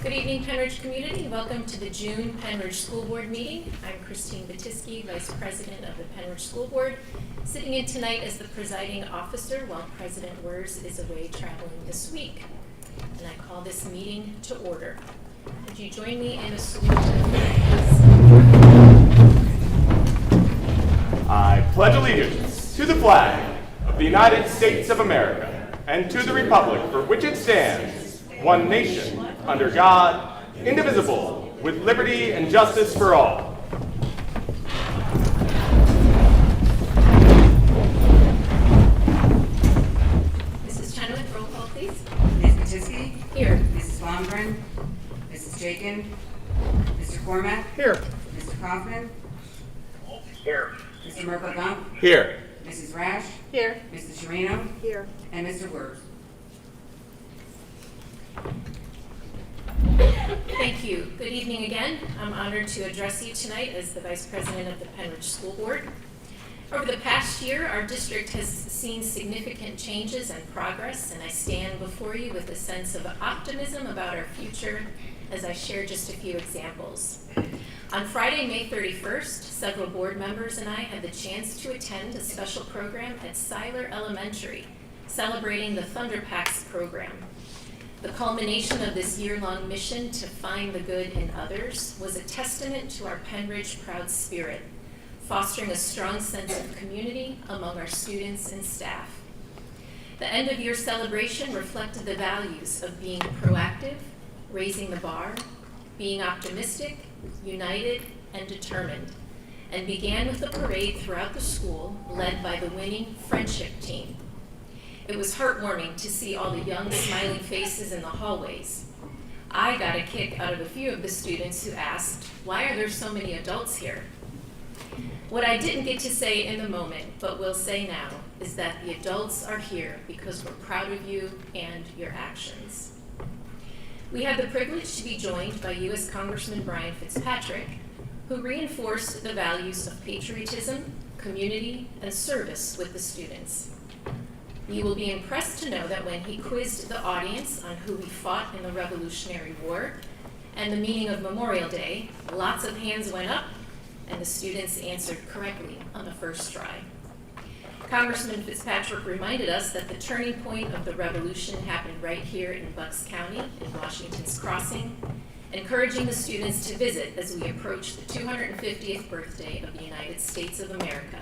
Good evening, Pennridge community. Welcome to the June Pennridge School Board meeting. I'm Christine Batisky, Vice President of the Pennridge School Board, sitting in tonight as the presiding officer while President Wers is away traveling this week. And I call this meeting to order. Would you join me in a salute to the flag, please? I pledge allegiance to the flag of the United States of America and to the republic for which it stands, one nation, under God, indivisible, with liberty and justice for all. Mrs. Chenoweth, roll call, please. Ms. Batisky? Here. Mrs. Longren? Mrs. Jakin? Mr. Cormack? Here. Mr. Kaufman? Here. Mr. Merkel-Dunk? Here. Mrs. Rash? Here. Mrs. Sharino? Here. And Mr. Wers. Thank you. Good evening again. I'm honored to address you tonight as the Vice President of the Pennridge School Board. Over the past year, our district has seen significant changes and progress, and I stand before you with a sense of optimism about our future as I share just a few examples. On Friday, May 31st, several board members and I had the chance to attend a special program at Seiler Elementary, celebrating the Thunderpacks program. The culmination of this year-long mission to find the good in others was a testament to our Pennridge proud spirit, fostering a strong sense of community among our students and staff. The end-of-year celebration reflected the values of being proactive, raising the bar, being optimistic, united, and determined, and began with a parade throughout the school led by the winning friendship team. It was heartwarming to see all the young, smiling faces in the hallways. I got a kick out of a few of the students who asked, "Why are there so many adults here?" What I didn't get to say in the moment, but will say now, is that the adults are here because we're proud of you and your actions. We have the privilege to be joined by U.S. Congressman Brian Fitzpatrick, who reinforced the values of patriotism, community, and service with the students. You will be impressed to know that when he quizzed the audience on who we fought in the Revolutionary War and the meaning of Memorial Day, lots of hands went up and the students answered correctly on the first try. Congressman Fitzpatrick reminded us that the turning point of the revolution happened right here in Bucks County in Washington's Crossing, encouraging the students to visit as we approach the 250th birthday of the United States of America,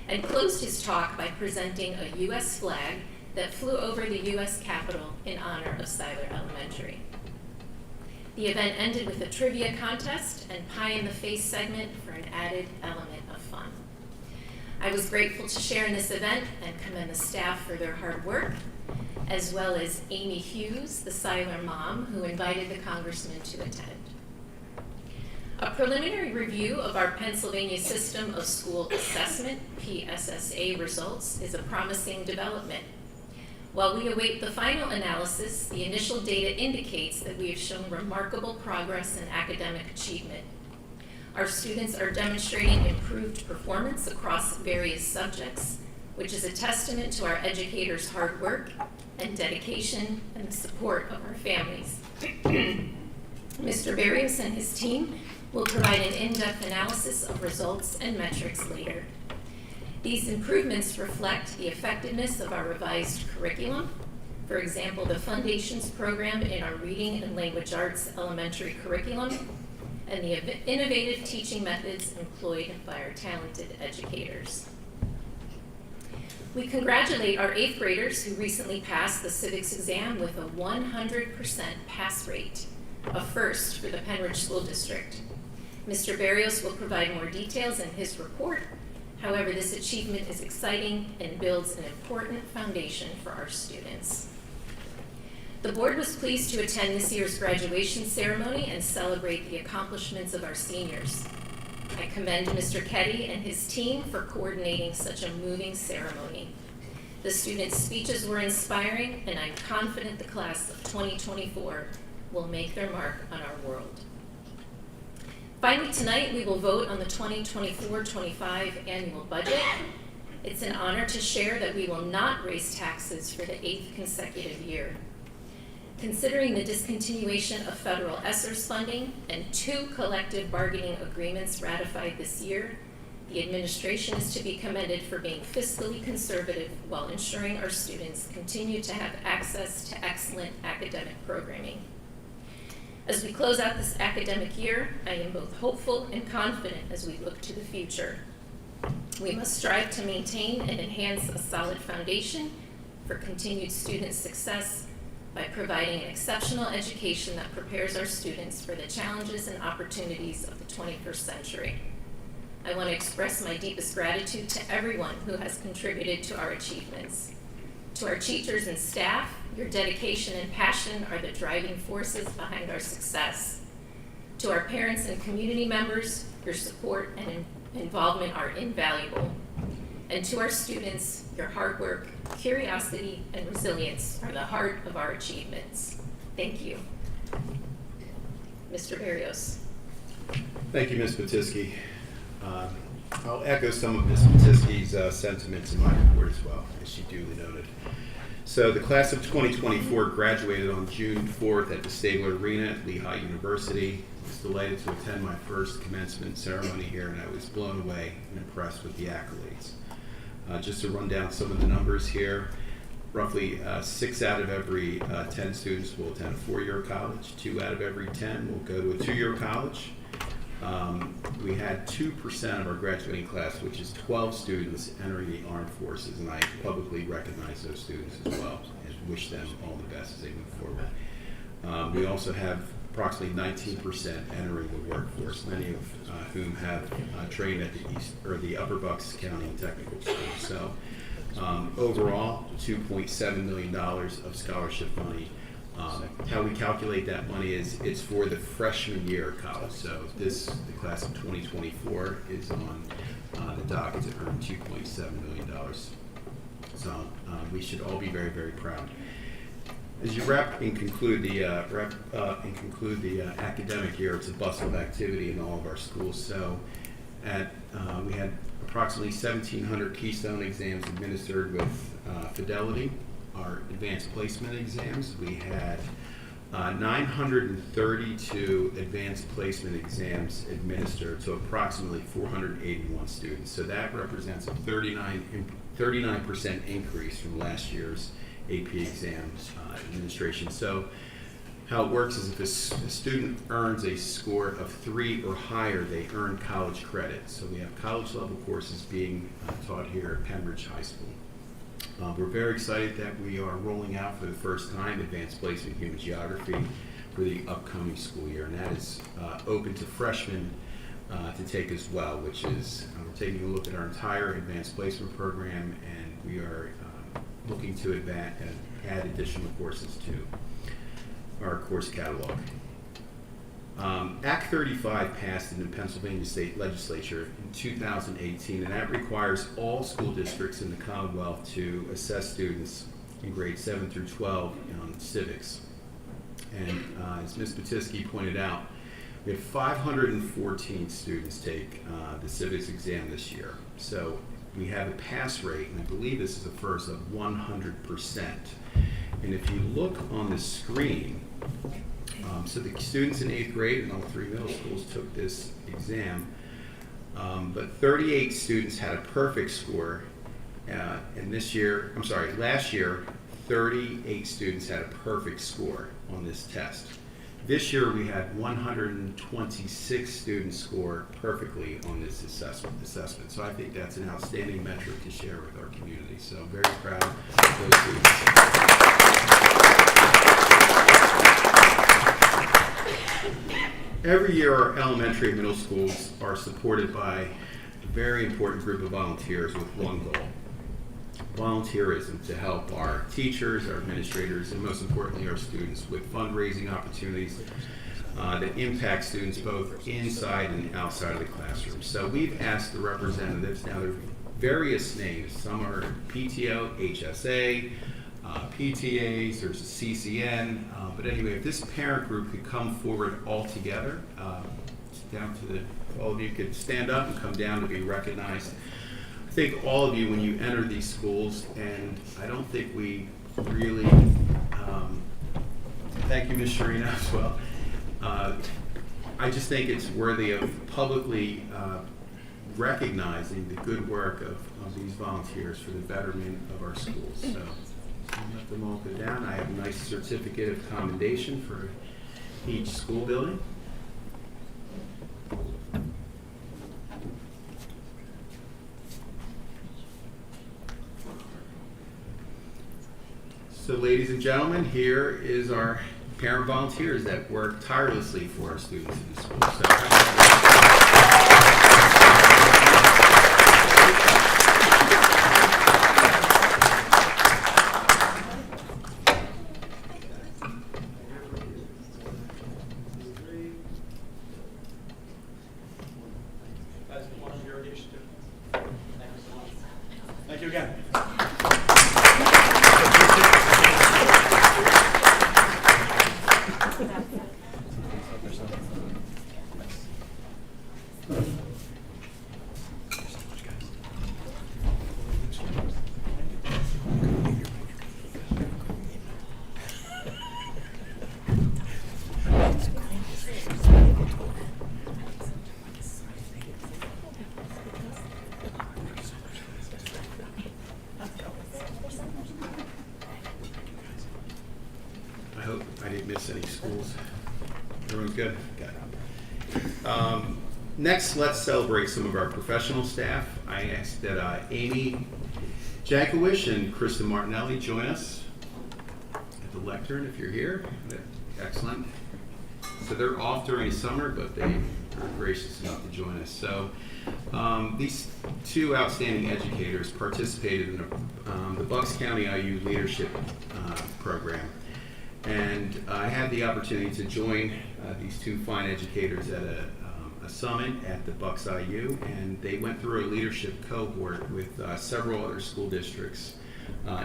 and closed his talk by presenting a U.S. flag that flew over the U.S. Capitol in honor of Seiler Elementary. The event ended with a trivia contest and pie-in-the-face segment for an added element of fun. I was grateful to share in this event and commend the staff for their hard work, as well as Amy Hughes, the Seiler mom, who invited the congressman to attend. A preliminary review of our Pennsylvania System of School Assessment, PSSA results, is a promising development. While we await the final analysis, the initial data indicates that we have shown remarkable progress in academic achievement. Our students are demonstrating improved performance across various subjects, which is a testament to our educators' hard work and dedication and the support of our families. Mr. Barrios and his team will provide an in-depth analysis of results and metrics later. These improvements reflect the effectiveness of our revised curriculum. For example, the Foundations program in our Reading and Language Arts elementary curriculum, and the innovative teaching methods employed by our talented educators. We congratulate our 8th graders who recently passed the civics exam with a 100% pass rate, a first for the Pennridge School District. Mr. Barrios will provide more details in his report. However, this achievement is exciting and builds an important foundation for our students. The board was pleased to attend this year's graduation ceremony and celebrate the accomplishments of our seniors. I commend Mr. Ketty and his team for coordinating such a moving ceremony. The students' speeches were inspiring, and I'm confident the class of 2024 will make their mark on our world. Finally, tonight we will vote on the 2024-25 annual budget. It's an honor to share that we will not raise taxes for the 8th consecutive year. Considering the discontinuation of federal ESSERS funding and 2 collective bargaining agreements ratified this year, the administration is to be commended for being fiscally conservative while ensuring our students continue to have access to excellent academic programming. As we close out this academic year, I am both hopeful and confident as we look to the future. We must strive to maintain and enhance a solid foundation for continued student success by providing an exceptional education that prepares our students for the challenges and opportunities of the 21st century. I want to express my deepest gratitude to everyone who has contributed to our achievements. To our teachers and staff, your dedication and passion are the driving forces behind our success. To our parents and community members, your support and involvement are invaluable. And to our students, your hard work, curiosity, and resilience are the heart of our achievements. Thank you. Mr. Berrios. Thank you, Ms. Batisky. I'll echo some of Ms. Batisky's sentiments in my report as well, as she duly noted. So the class of 2024 graduated on June 4th at the Stabler Arena at Lehigh University. I was delighted to attend my first commencement ceremony here, and I was blown away and impressed with the accolades. Just to run down some of the numbers here, roughly 6 out of every 10 students will attend a 4-year college, 2 out of every 10 will go to a 2-year college. We had 2% of our graduating class, which is 12 students entering the armed forces, and I publicly recognize those students as well and wish them all the best as they move forward. We also have approximately 19% entering the workforce, many of whom have trained at the Upper Bucks County Technical School. So overall, $2.7 million of scholarship money. How we calculate that money is it's for the freshman year of college. So the class of 2024 is on the docket to earn $2.7 million. So we should all be very, very proud. As you wrap and conclude the academic year, it's a bustle of activity in all of our schools. So we had approximately 1,700 Keystone exams administered with Fidelity. Our advanced placement exams, we had 932 advanced placement exams administered to approximately 481 students. So that represents a 39% increase from last year's AP exams administration. So how it works is if a student earns a score of 3 or higher, they earn college credit. So we have college level courses being taught here at Pennridge High School. We're very excited that we are rolling out for the first time advanced placement human geography for the upcoming school year, and that is open to freshmen to take as well, which is we're taking a look at our entire advanced placement program, and we are looking to add additional courses to our course catalog. Act 35 passed in the Pennsylvania State Legislature in 2018, and that requires all school districts in the Commonwealth to assess students in grades 7 through 12 on civics. And as Ms. Batisky pointed out, we had 514 students take the civics exam this year. So we have a pass rate, and I believe this is the first, of 100%. And if you look on the screen, so the students in 8th grade in all 3 middle schools took this exam, but 38 students had a perfect score, and last year, 38 students had a perfect score on this test. This year we had 126 students score perfectly on this assessment. So I think that's an outstanding metric to share with our community. So I'm very proud of those students. Every year, our elementary and middle schools are supported by a very important group of volunteers with one goal: volunteerism, to help our teachers, our administrators, and most importantly, our students with fundraising opportunities that impact students both inside and outside of the classroom. So we've asked the representatives, now there are various names, some are PTO, HSA, PTAs, there's a CCN, but anyway, if this parent group could come forward all together, all of you could stand up and come down to be recognized. I think all of you, when you enter these schools, and I don't think we really Thank you, Ms. Sharina, as well. I just think it's worthy of publicly recognizing the good work of these volunteers for the betterment of our schools. So let them all go down. I have a nice certificate of commendation for each school building. So ladies and gentlemen, here is our parent volunteers that work tirelessly for our students in the school. Thank you again. I hope I didn't miss any schools. Everyone's good? Got it. Next, let's celebrate some of our professional staff. I ask that Amy Jankowish and Krista Martinelli join us at the lectern if you're here. Excellent. So they're off during the summer, but they are gracious enough to join us. So these two outstanding educators participated in the Bucks County IU Leadership Program. And I had the opportunity to join these two fine educators at a summit at the Bucks IU, and they went through a leadership cohort with several other school districts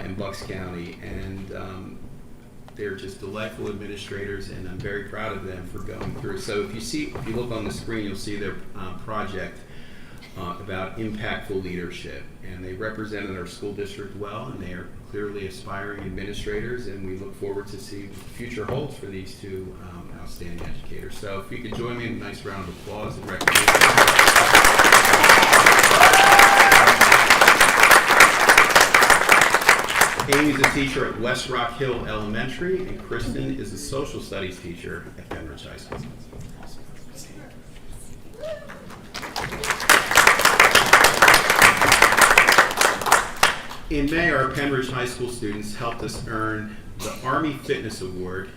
in Bucks County, and they're just delightful administrators, and I'm very proud of them for going through. So if you look on the screen, you'll see their project about impactful leadership, and they represented our school district well, and they are clearly aspiring administrators, and we look forward to see what the future holds for these two outstanding educators. So if you could join me in a nice round of applause and recognition. Amy's a teacher at West Rock Hill Elementary, and Kristen is a social studies teacher at Pennridge High School. In May, our Pennridge High School students helped us earn the Army Fitness Award,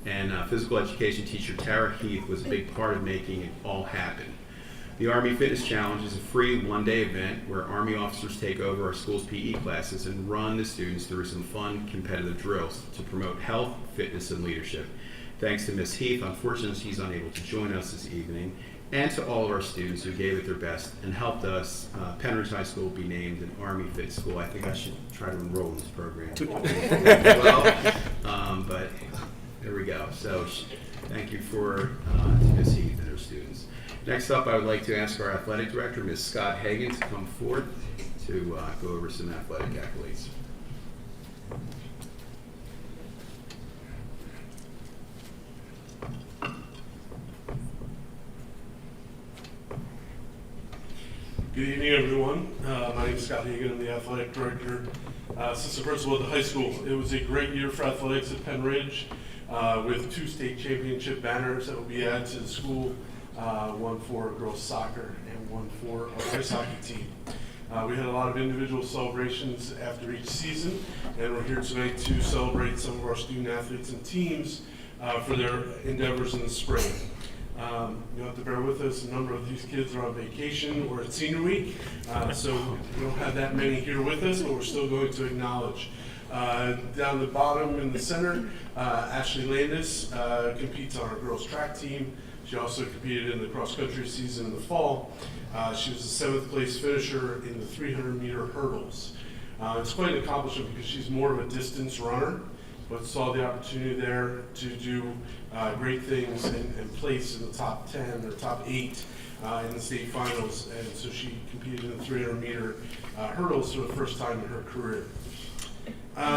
and physical education teacher Tara Heath was a big part of making it all happen. The Army Fitness Challenge is a free one-day event where Army officers take over our school's PE classes and run the students through some fun competitive drills to promote health, fitness, and leadership. Thanks to Ms. Heath, unfortunately she's unable to join us this evening, and to all of our students who gave it their best and helped us, Pennridge High School, be named an Army Fit School. I think I should try to enroll in this program but there we go. So thank you for Ms. Heath and her students. Next up, I would like to ask our athletic director, Ms. Scott Hagan, to come forward to go over some athletic accolades. Good evening, everyone. My name is Scott Hagan. I'm the athletic director, assistant principal at the high school. It was a great year for athletics at Pennridge with 2 state championship banners that will be added to the school, one for girls soccer and one for our ice hockey team. We had a lot of individual celebrations after each season, and we're here tonight to celebrate some of our student athletes and teams for their endeavors in the spring. You'll have to bear with us. A number of these kids are on vacation or at senior week, so we don't have that many here with us, but we're still going to acknowledge. Down the bottom in the center, Ashley Landis competes on our girls track team. She also competed in the cross-country season in the fall. She was the 7th place finisher in the 300-meter hurdles. It's quite an accomplishment because she's more of a distance runner, but saw the opportunity there to do great things and place in the top 10 or top 8 in the state finals. And so she competed in the 300-meter hurdles for the first time in her career.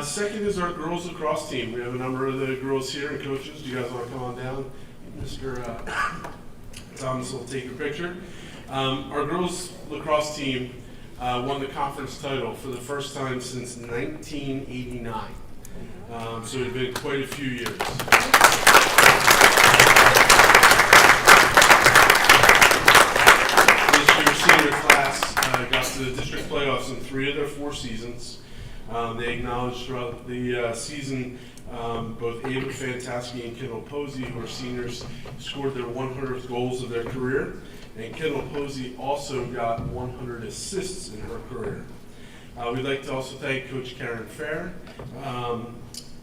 Second is our girls lacrosse team. We have a number of the girls here and coaches. Do you guys want to come on down? Mr. Thomas will take your picture. Our girls lacrosse team won the conference title for the first time since 1989. So it's been quite a few years. This year's senior class got to the district playoffs in 3 of their 4 seasons. They acknowledged throughout the season both Ava Fantasky and Kendall Posey, who are seniors, scored their 100th goals of their career. And Kendall Posey also got 100 assists in her career. We'd like to also thank Coach Karen Fair.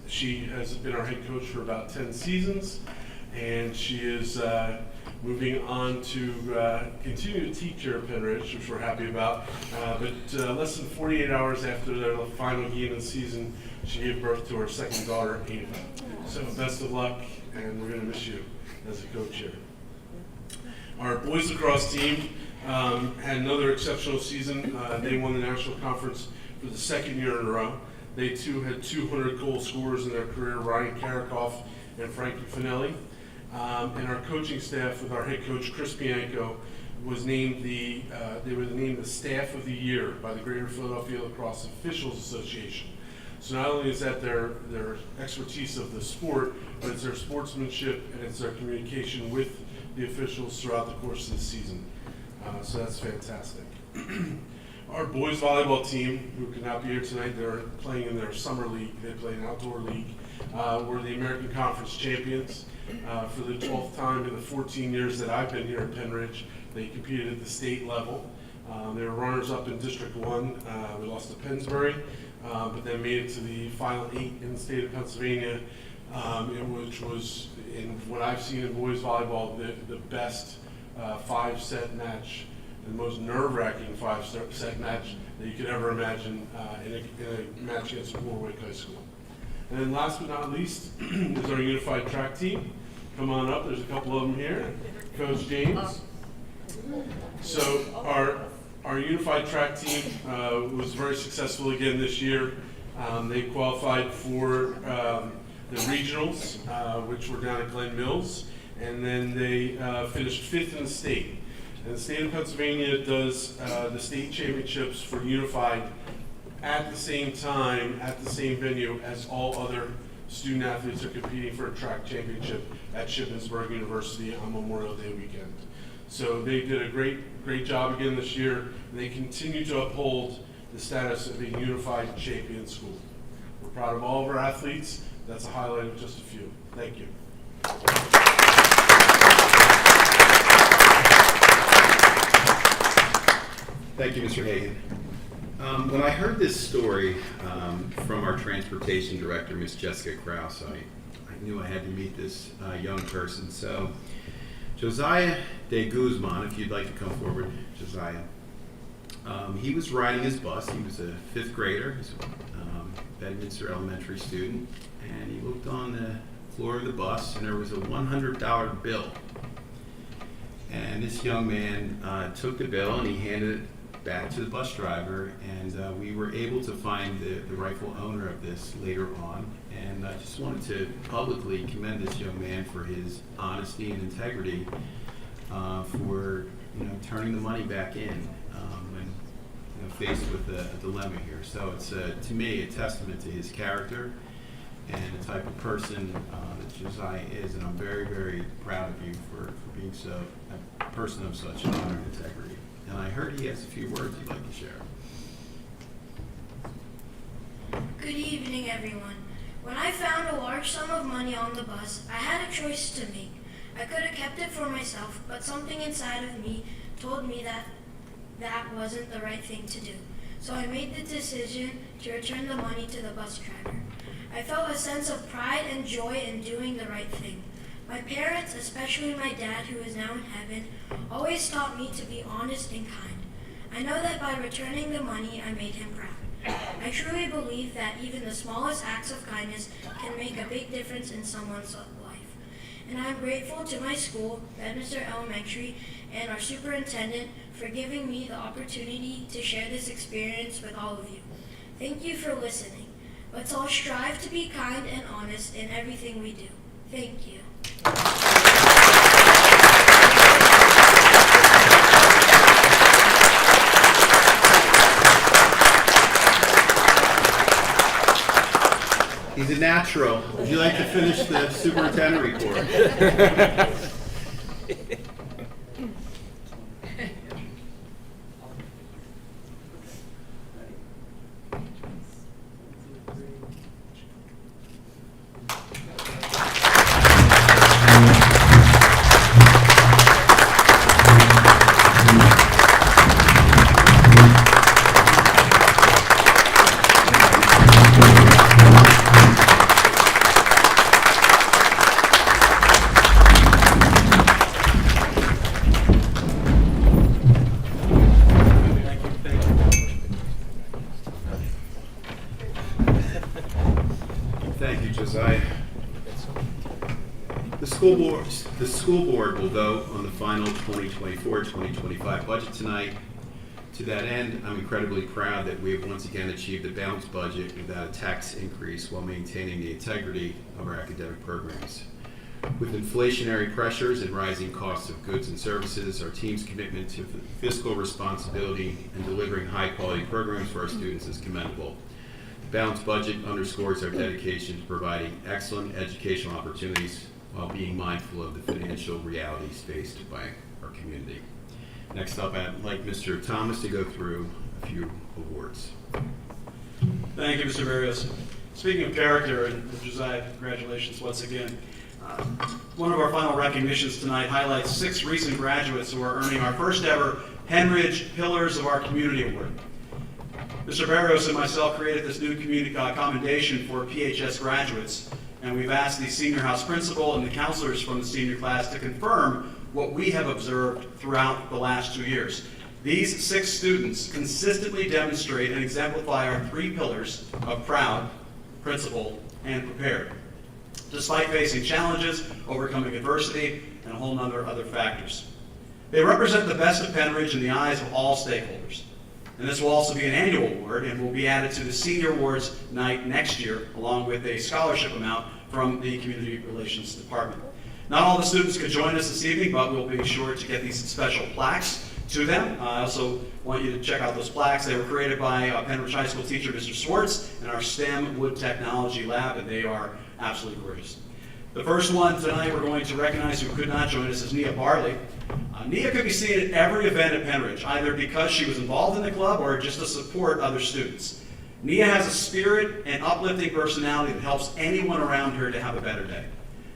She has been our head coach for about 10 seasons, and she is moving on to continue to teach here at Pennridge, which we're happy about. But less than 48 hours after their final game of the season, she gave birth to her second daughter, Ava. So best of luck, and we're going to miss you as a coach here. Our boys lacrosse team had another exceptional season. They won the national conference for the 2nd year in a row. They too had 200 goal scorers in their career, Ryan Karakoff and Frankie Finelli. And our coaching staff, with our head coach Chris Bianco, was named they were named the Staff of the Year by the Greater Philadelphia Lacrosse Officials Association. So not only is that their expertise of the sport, but it's their sportsmanship and it's their communication with the officials throughout the course of the season. So that's fantastic. Our boys volleyball team, who could not be here tonight, they're playing in their summer league. They play an outdoor league. We're the American Conference champions. For the 12th time in the 14 years that I've been here at Pennridge, they competed at the state level. They were runners-up in District 1. We lost to Pennsbury, but then made it to the final 8 in the state of Pennsylvania, which was, in what I've seen in boys volleyball, the best 5-set match, the most nerve-wracking 5-set match that you could ever imagine in a match against Warwick High School. And then last but not least is our unified track team. Come on up, there's a couple of them here. Coach James. So our unified track team was very successful again this year. They qualified for the regionals, which were down at Glen Mills, and then they finished 5th in the state. And the state of Pennsylvania does the state championships for unified at the same time, at the same venue as all other student athletes are competing for a track championship at Shippensburg University on Memorial Day weekend. So they did a great job again this year, and they continue to uphold the status of a unified champion school. We're proud of all of our athletes. That's a highlight of just a few. Thank you. Thank you, Mr. Hagan. When I heard this story from our transportation director, Ms. Jessica Krause, I knew I had to meet this young person. So, Josiah De Guzman, if you'd like to come forward, Josiah. He was riding his bus. He was a 5th grader. He's a Bedminster Elementary student. And he looked on the floor of the bus, and there was a $100 bill. And this young man took the bill and he handed it back to the bus driver, and we were able to find the rightful owner of this later on. And I just wanted to publicly commend this young man for his honesty and integrity, for turning the money back in when faced with a dilemma here. So it's to me a testament to his character and the type of person that Josiah is, and I'm very, very proud of you for being a person of such honor and integrity. And I heard he has a few words he'd like to share. Good evening, everyone. When I found a large sum of money on the bus, I had a choice to make. I could have kept it for myself, but something inside of me told me that wasn't the right thing to do. So I made the decision to return the money to the bus driver. I felt a sense of pride and joy in doing the right thing. My parents, especially my dad, who is now in heaven, always taught me to be honest and kind. I know that by returning the money, I made him proud. I truly believe that even the smallest acts of kindness can make a big difference in someone's life. And I'm grateful to my school, Bedminster Elementary, and our superintendent for giving me the opportunity to share this experience with all of you. Thank you for listening. Let's all strive to be kind and honest in everything we do. Thank you. He's a natural. Would you like to finish the superintendent report? Thank you, Josiah. The school board will vote on the final 2024-2025 budget tonight. To that end, I'm incredibly proud that we have once again achieved a balanced budget without a tax increase while maintaining the integrity of our academic programs. With inflationary pressures and rising costs of goods and services, our team's commitment to fiscal responsibility and delivering high-quality programs for our students is commendable. The balanced budget underscores our dedication to providing excellent educational opportunities while being mindful of the financial realities faced by our community. Next up, I'd like Mr. Thomas to go through a few awards. Thank you, Mr. Barrios. Speaking of character, and Josiah, congratulations once again. One of our final recognitions tonight highlights 6 recent graduates who are earning our first ever Pennridge Pillars of Our Community Award. Mr. Barrios and myself created this new community commendation for PHS graduates, and we've asked the senior house principal and the counselors from the senior class to confirm what we have observed throughout the last 2 years. These 6 students consistently demonstrate and exemplify our 3 pillars of proud, principled, and prepared, despite facing challenges, overcoming adversity, and a whole number of other factors. They represent the best of Pennridge in the eyes of all stakeholders. And this will also be an annual award and will be added to the Senior Awards night next year, along with a scholarship amount from the Community Relations Department. Not all the students could join us this evening, but we'll be sure to get these special plaques to them. I also want you to check out those plaques. They were created by Pennridge High School teacher Mr. Swartz in our STEM Wood Technology Lab, and they are absolutely gorgeous. The first one tonight we're going to recognize who could not join us is Nia Barley. Nia could be seen at every event at Pennridge, either because she was involved in the club or just to support other students. Nia has a spirit and uplifting personality that helps anyone around her to have a better day.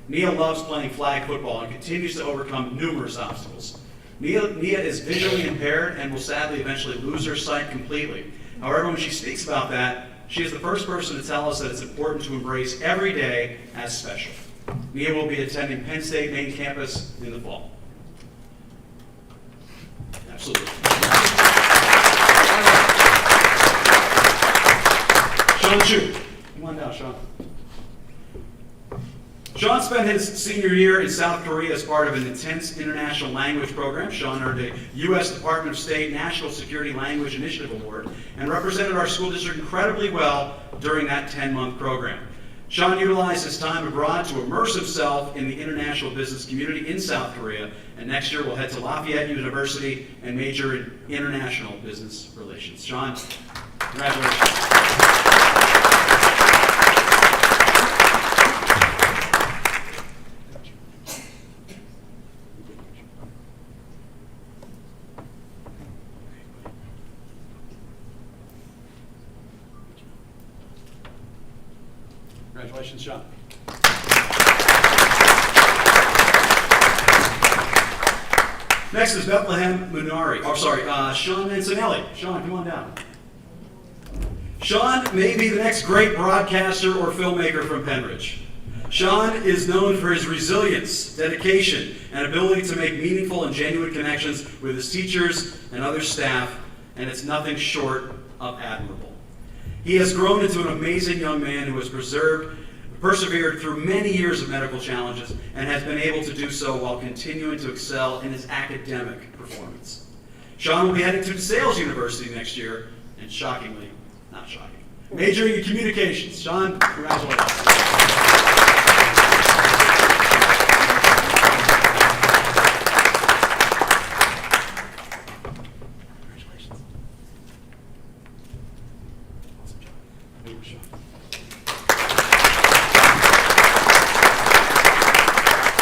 Nia loves playing flag football and continues to overcome numerous obstacles. Nia is visually impaired and will sadly eventually lose her sight completely. However, when she speaks about that, she is the first person to tell us that it's important to embrace every day as special. Nia will be attending Penn State main campus in the fall. Absolutely. Sean Chu. Come on down, Sean. Sean spent his senior year in South Korea as part of an intense international language program. Sean earned a U.S. Department of State National Security Language Initiative Award and represented our school district incredibly well during that 10-month program. Sean utilized his time abroad to immerse himself in the international business community in South Korea, and next year will head to Lafayette University and major in international business relations. Sean, congratulations. Congratulations, Sean. Next is Bethlehem Munari. Sean Mancinelli. Sean, come on down. Sean may be the next great broadcaster or filmmaker from Pennridge. Sean is known for his resilience, dedication, and ability to make meaningful and genuine connections with his teachers and other staff, and it's nothing short of admirable. He has grown into an amazing young man who has persevered through many years of medical challenges and has been able to do so while continuing to excel in his academic performance. Sean will be heading to DeSales University next year, and shockingly, not shocking, majoring in communications. Sean, congratulations.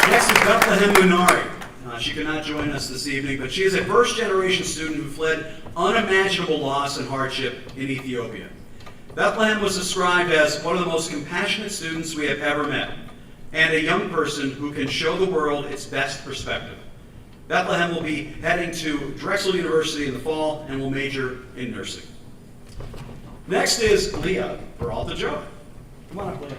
Next is Bethlehem Munari. She could not join us this evening, but she is a first-generation student who fled unimaginable loss and hardship in Ethiopia. Bethlehem was described as one of the most compassionate students we have ever met, and a young person who can show the world its best perspective. Bethlehem will be heading to Drexel University in the fall and will major in nursing. Next is Leah Peralta Joe. Come on up, Leah.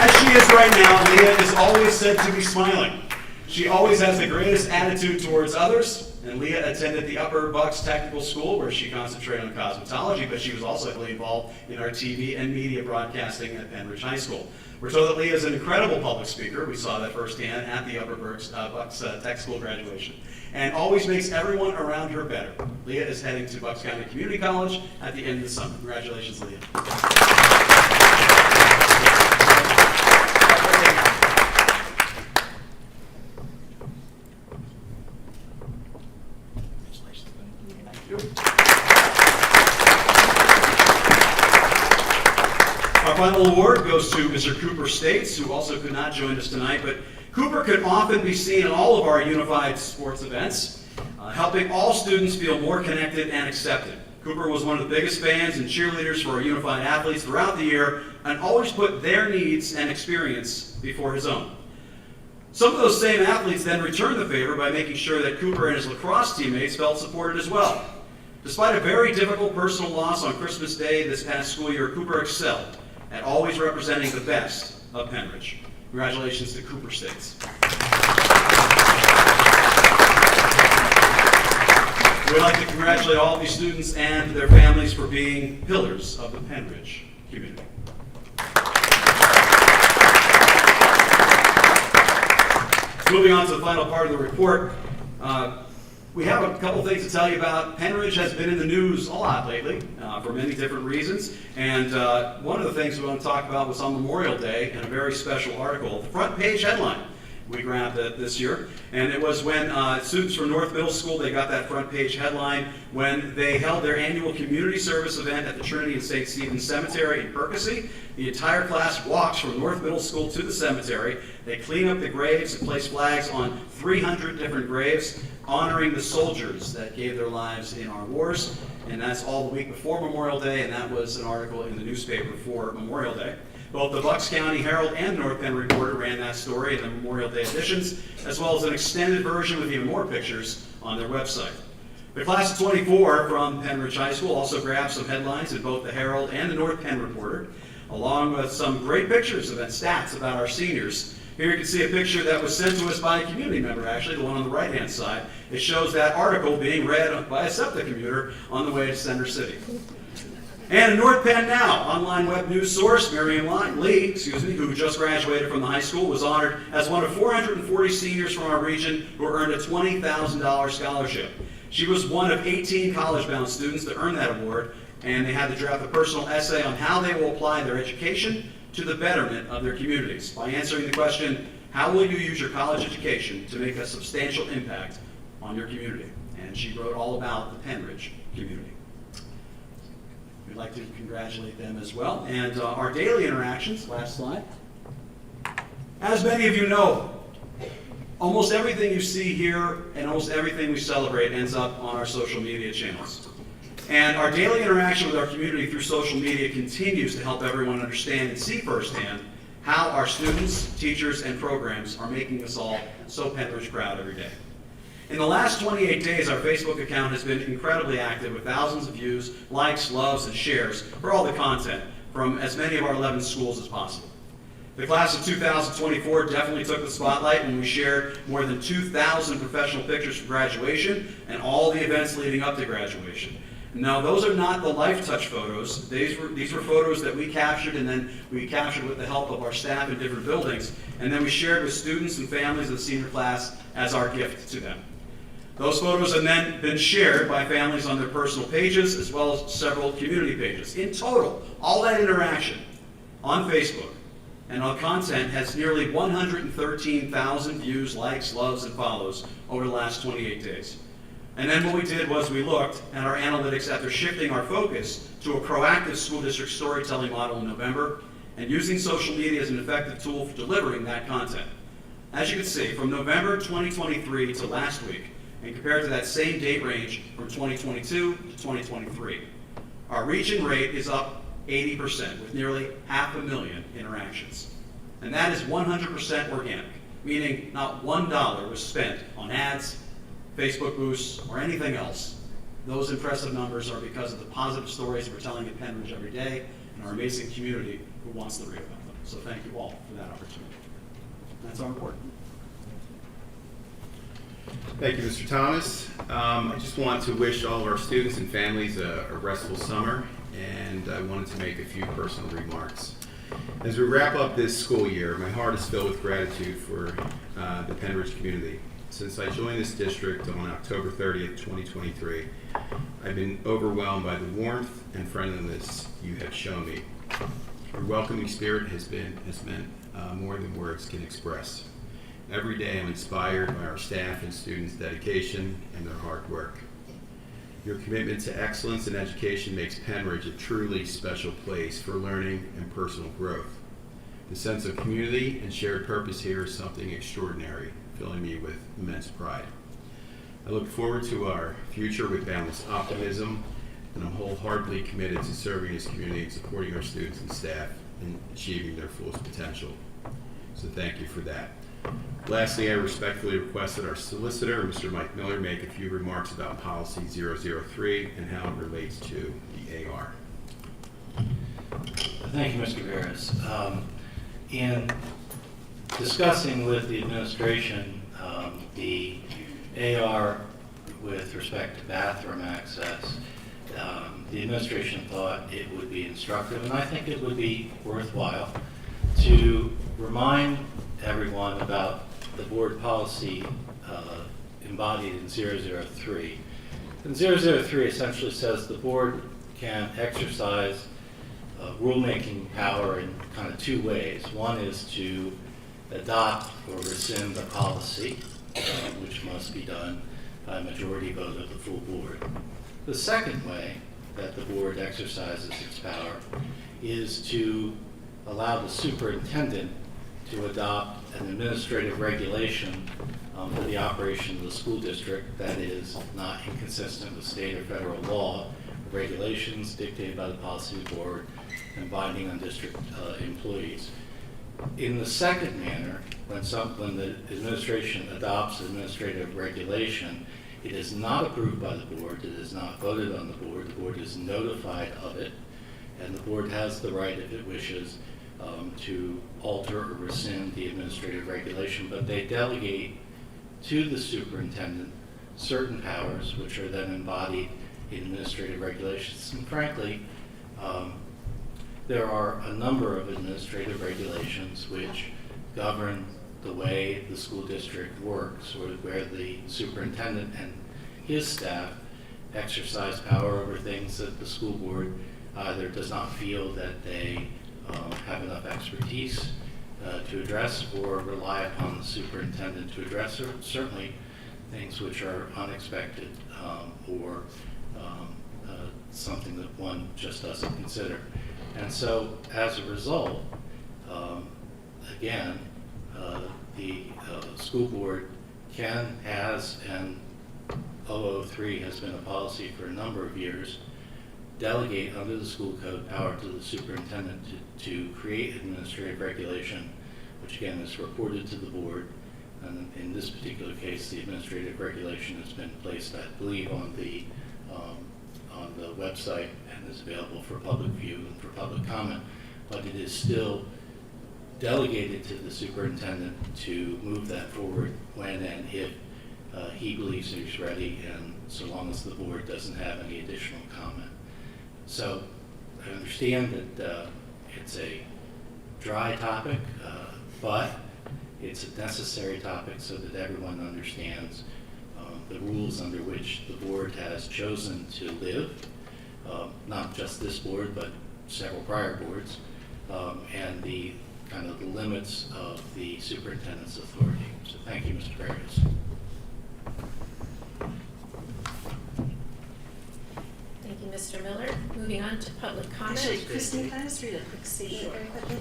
As she is right now, Leah is always said to be smiling. She always has the greatest attitude towards others, and Leah attended the Upper Bucks Technical School where she concentrated on cosmetology, but she was also heavily involved in our TV and media broadcasting at Pennridge High School. We're told that Leah is an incredible public speaker. We saw that firsthand at the Upper Bucks Tech School graduation, and always makes everyone around her better. Leah is heading to Bucks County Community College at the end of the summer. Congratulations, Leah. Our final award goes to Mr. Cooper States, who also could not join us tonight, but Cooper could often be seen at all of our unified sports events, helping all students feel more connected and accepted. Cooper was one of the biggest fans and cheerleaders for our unified athletes throughout the year and always put their needs and experience before his own. Some of those same athletes then returned the favor by making sure that Cooper and his lacrosse teammates felt supported as well. Despite a very difficult personal loss on Christmas Day this past school year, Cooper excelled at always representing the best of Pennridge. Congratulations to Cooper States. We'd like to congratulate all of these students and their families for being pillars of the Pennridge community. Moving on to the final part of the report, we have a couple things to tell you about. Pennridge has been in the news a lot lately for many different reasons, and one of the things we want to talk about was on Memorial Day in a very special article, the front page headline. We grabbed it this year, and it was when students from North Middle School, they got that front page headline when they held their annual community service event at the Trinity and St. Stephen's Cemetery in Percy. The entire class walks from North Middle School to the cemetery. They clean up the graves and place flags on 300 different graves, honoring the soldiers that gave their lives in our wars. And that's all the week before Memorial Day, and that was an article in the newspaper for Memorial Day. Both the Bucks County Herald and the North Penn Reporter ran that story in the Memorial Day editions, as well as an extended version with even more pictures on their website. The class of 24 from Pennridge High School also grabbed some headlines in both the Herald and the North Penn Reporter, along with some great pictures and stats about our seniors. Here you can see a picture that was sent to us by a community member, actually, the one on the right-hand side. It shows that article being read by a SEPTA commuter on the way to Center City. And in North Penn Now, online web news source, Miriam Lee, who just graduated from the high school, was honored as one of 440 seniors from our region who earned a $20,000 scholarship. She was one of 18 college-bound students to earn that award, and they had to draft a personal essay on how they will apply their education to the betterment of their communities by answering the question, how will you use your college education to make a substantial impact on your community? And she wrote all about the Pennridge community. We'd like to congratulate them as well. And our daily interactions, last slide. As many of you know, almost everything you see here and almost everything we celebrate ends up on our social media channels. And our daily interaction with our community through social media continues to help everyone understand and see firsthand how our students, teachers, and programs are making us all so Pennridge proud every day. In the last 28 days, our Facebook account has been incredibly active with thousands of views, likes, loves, and shares for all the content from as many of our 11 schools as possible. The class of 2024 definitely took the spotlight when we shared more than 2,000 professional pictures from graduation and all the events leading up to graduation. Now, those are not the Life Touch photos. These were photos that we captured, and then we captured with the help of our staff in different buildings, and then we shared with students and families of the senior class as our gift to them. Those photos have then been shared by families on their personal pages as well as several community pages. In total, all that interaction on Facebook and on content has nearly 113,000 views, likes, loves, and follows over the last 28 days. And then what we did was we looked at our analytics after shifting our focus to a proactive school district storytelling model in November and using social media as an effective tool for delivering that content. As you can see, from November 2023 to last week, and compared to that same date range from 2022 to 2023, our reach and rate is up 80% with nearly 500,000 interactions. And that is 100% organic, meaning not $1 was spent on ads, Facebook boosts, or anything else. Those impressive numbers are because of the positive stories we're telling at Pennridge every day and our amazing community who wants to read about them. So thank you all for that opportunity. That's our report. Thank you, Mr. Thomas. I just want to wish all of our students and families a restful summer, and I wanted to make a few personal remarks. As we wrap up this school year, my heart is filled with gratitude for the Pennridge community. Since I joined this district on October 30th, 2023, I've been overwhelmed by the warmth and friendliness you have shown me. Your welcoming spirit has meant more than words can express. Every day I'm inspired by our staff and students' dedication and their hard work. Your commitment to excellence in education makes Pennridge a truly special place for learning and personal growth. The sense of community and shared purpose here is something extraordinary, filling me with immense pride. I look forward to our future with boundless optimism, and I'm wholeheartedly committed to serving this community and supporting our students and staff in achieving their fullest potential. So thank you for that. Lastly, I respectfully request that our solicitor, Mr. Mike Miller, make a few remarks about policy 003 and how it relates to the AR. Thank you, Mr. Barris. In discussing with the administration the AR with respect to bathroom access, the administration thought it would be instructive, and I think it would be worthwhile to remind everyone about the board policy embodied in 003. And 003 essentially says the board can exercise rulemaking power in kind of two ways. One is to adopt or rescind a policy, which must be done by a majority vote of the full board. The second way that the board exercises its power is to allow the superintendent to adopt an administrative regulation for the operation of the school district that is not inconsistent with state or federal law, regulations dictated by the policy board and binding on district employees. In the second manner, when the administration adopts administrative regulation, it is not approved by the board, it is not voted on the board is notified of it, and the board has the right, if it wishes, to alter or rescind the administrative regulation, but they delegate to the superintendent certain powers which are then embodied in administrative regulations. And frankly, there are a number of administrative regulations which govern the way the school district works, or where the superintendent and his staff exercise power over things that the school board either does not feel that they have enough expertise to address, or rely upon the superintendent to address, or certainly things which are unexpected or something that one just doesn't consider. And so as a result, again, the school board has, and 003 has been a policy for a number of years, delegate under the school code power to the superintendent to create administrative regulation, which again is reported to the board. And in this particular case, the administrative regulation has been placed, I believe, on the website and is available for public view and for public comment. But it is still delegated to the superintendent to move that forward when and if he believes he's ready, and so long as the board doesn't have any additional comment. So I understand that it's a dry topic, but it's a necessary topic so that everyone understands the rules under which the board has chosen to live, not just this board, but several prior boards, and the kind of the limits of the superintendent's authority. So thank you, Mr. Barrios. Thank you, Mr. Miller. Moving on to public comment. Actually, Kristen, can I just read a quick statement very quickly?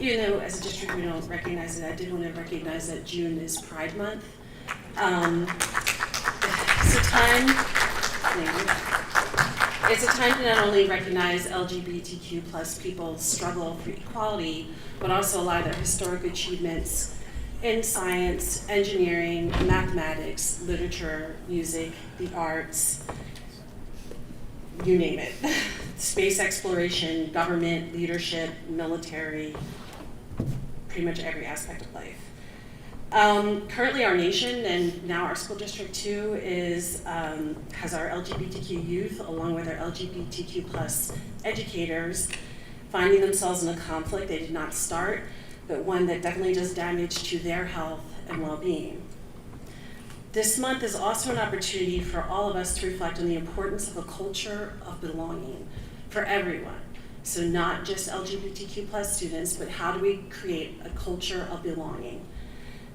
Even though as a district we don't recognize it, I did want to recognize that June is Pride Month. It's a time to not only recognize LGBTQ plus people's struggle for equality, but also a lot of their historic achievements in science, engineering, mathematics, literature, music, the arts, you name it. Space exploration, government, leadership, military, pretty much every aspect of life. Currently our nation, and now our school district too, has our LGBTQ youth along with our LGBTQ plus educators finding themselves in a conflict they did not start, but one that definitely does damage to their health and well-being. This month is also an opportunity for all of us to reflect on the importance of a culture of belonging for everyone. So not just LGBTQ plus students, but how do we create a culture of belonging?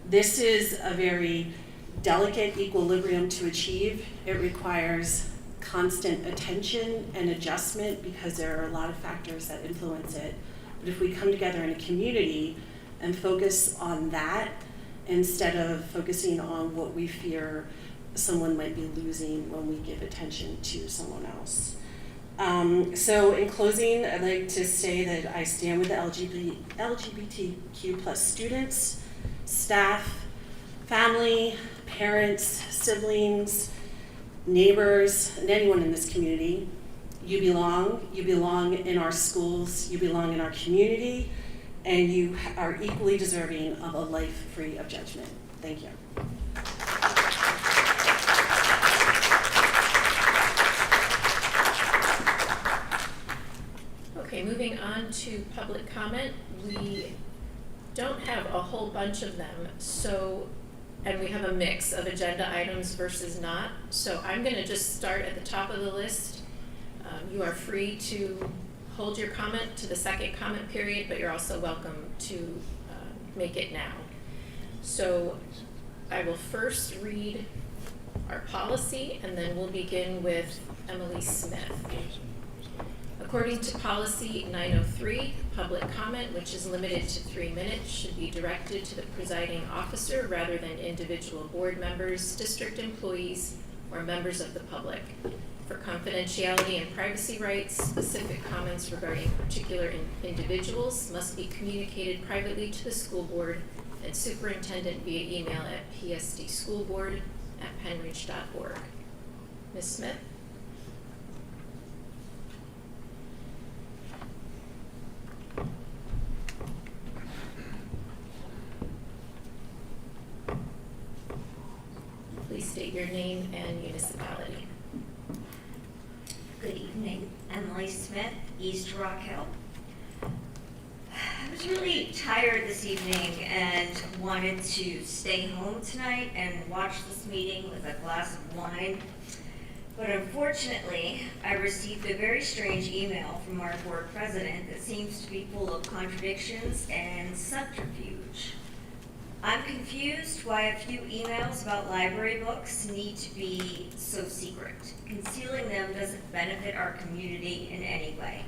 This is a very delicate equilibrium to achieve. It requires constant attention and adjustment because there are a lot of factors that influence it. But if we come together in a community and focus on that instead of focusing on what we fear someone might be losing when we give attention to someone else. So in closing, I'd like to say that I stand with the LGBTQ plus students, staff, family, parents, siblings, neighbors, and anyone in this community. You belong in our schools, you belong in our community, and you are equally deserving of a life free of judgment. Thank you. Okay, moving on to public comment. We don't have a whole bunch of them, and we have a mix of agenda items versus not. So I'm going to just start at the top of the list. You are free to hold your comment to the second comment period, but you're also welcome to make it now. So I will first read our policy, and then we'll begin with Emily Smith. According to policy 903, public comment, which is limited to 3 minutes, should be directed to the presiding officer rather than individual board members, district employees, or members of the public. For confidentiality and privacy rights, specific comments regarding particular individuals must be communicated privately to the school board and superintendent via email at psdschoolboard@pennridge.org. Ms. Smith? Please state your name and municipality. Good evening, Emily Smith, East Rock Hill. I was really tired this evening and wanted to stay home tonight and watch this meeting with a glass of wine. But unfortunately, I received a very strange email from our board president that seems to be full of contradictions and subterfuge. I'm confused why a few emails about library books need to be so secret. Concealing them doesn't benefit our community in any way.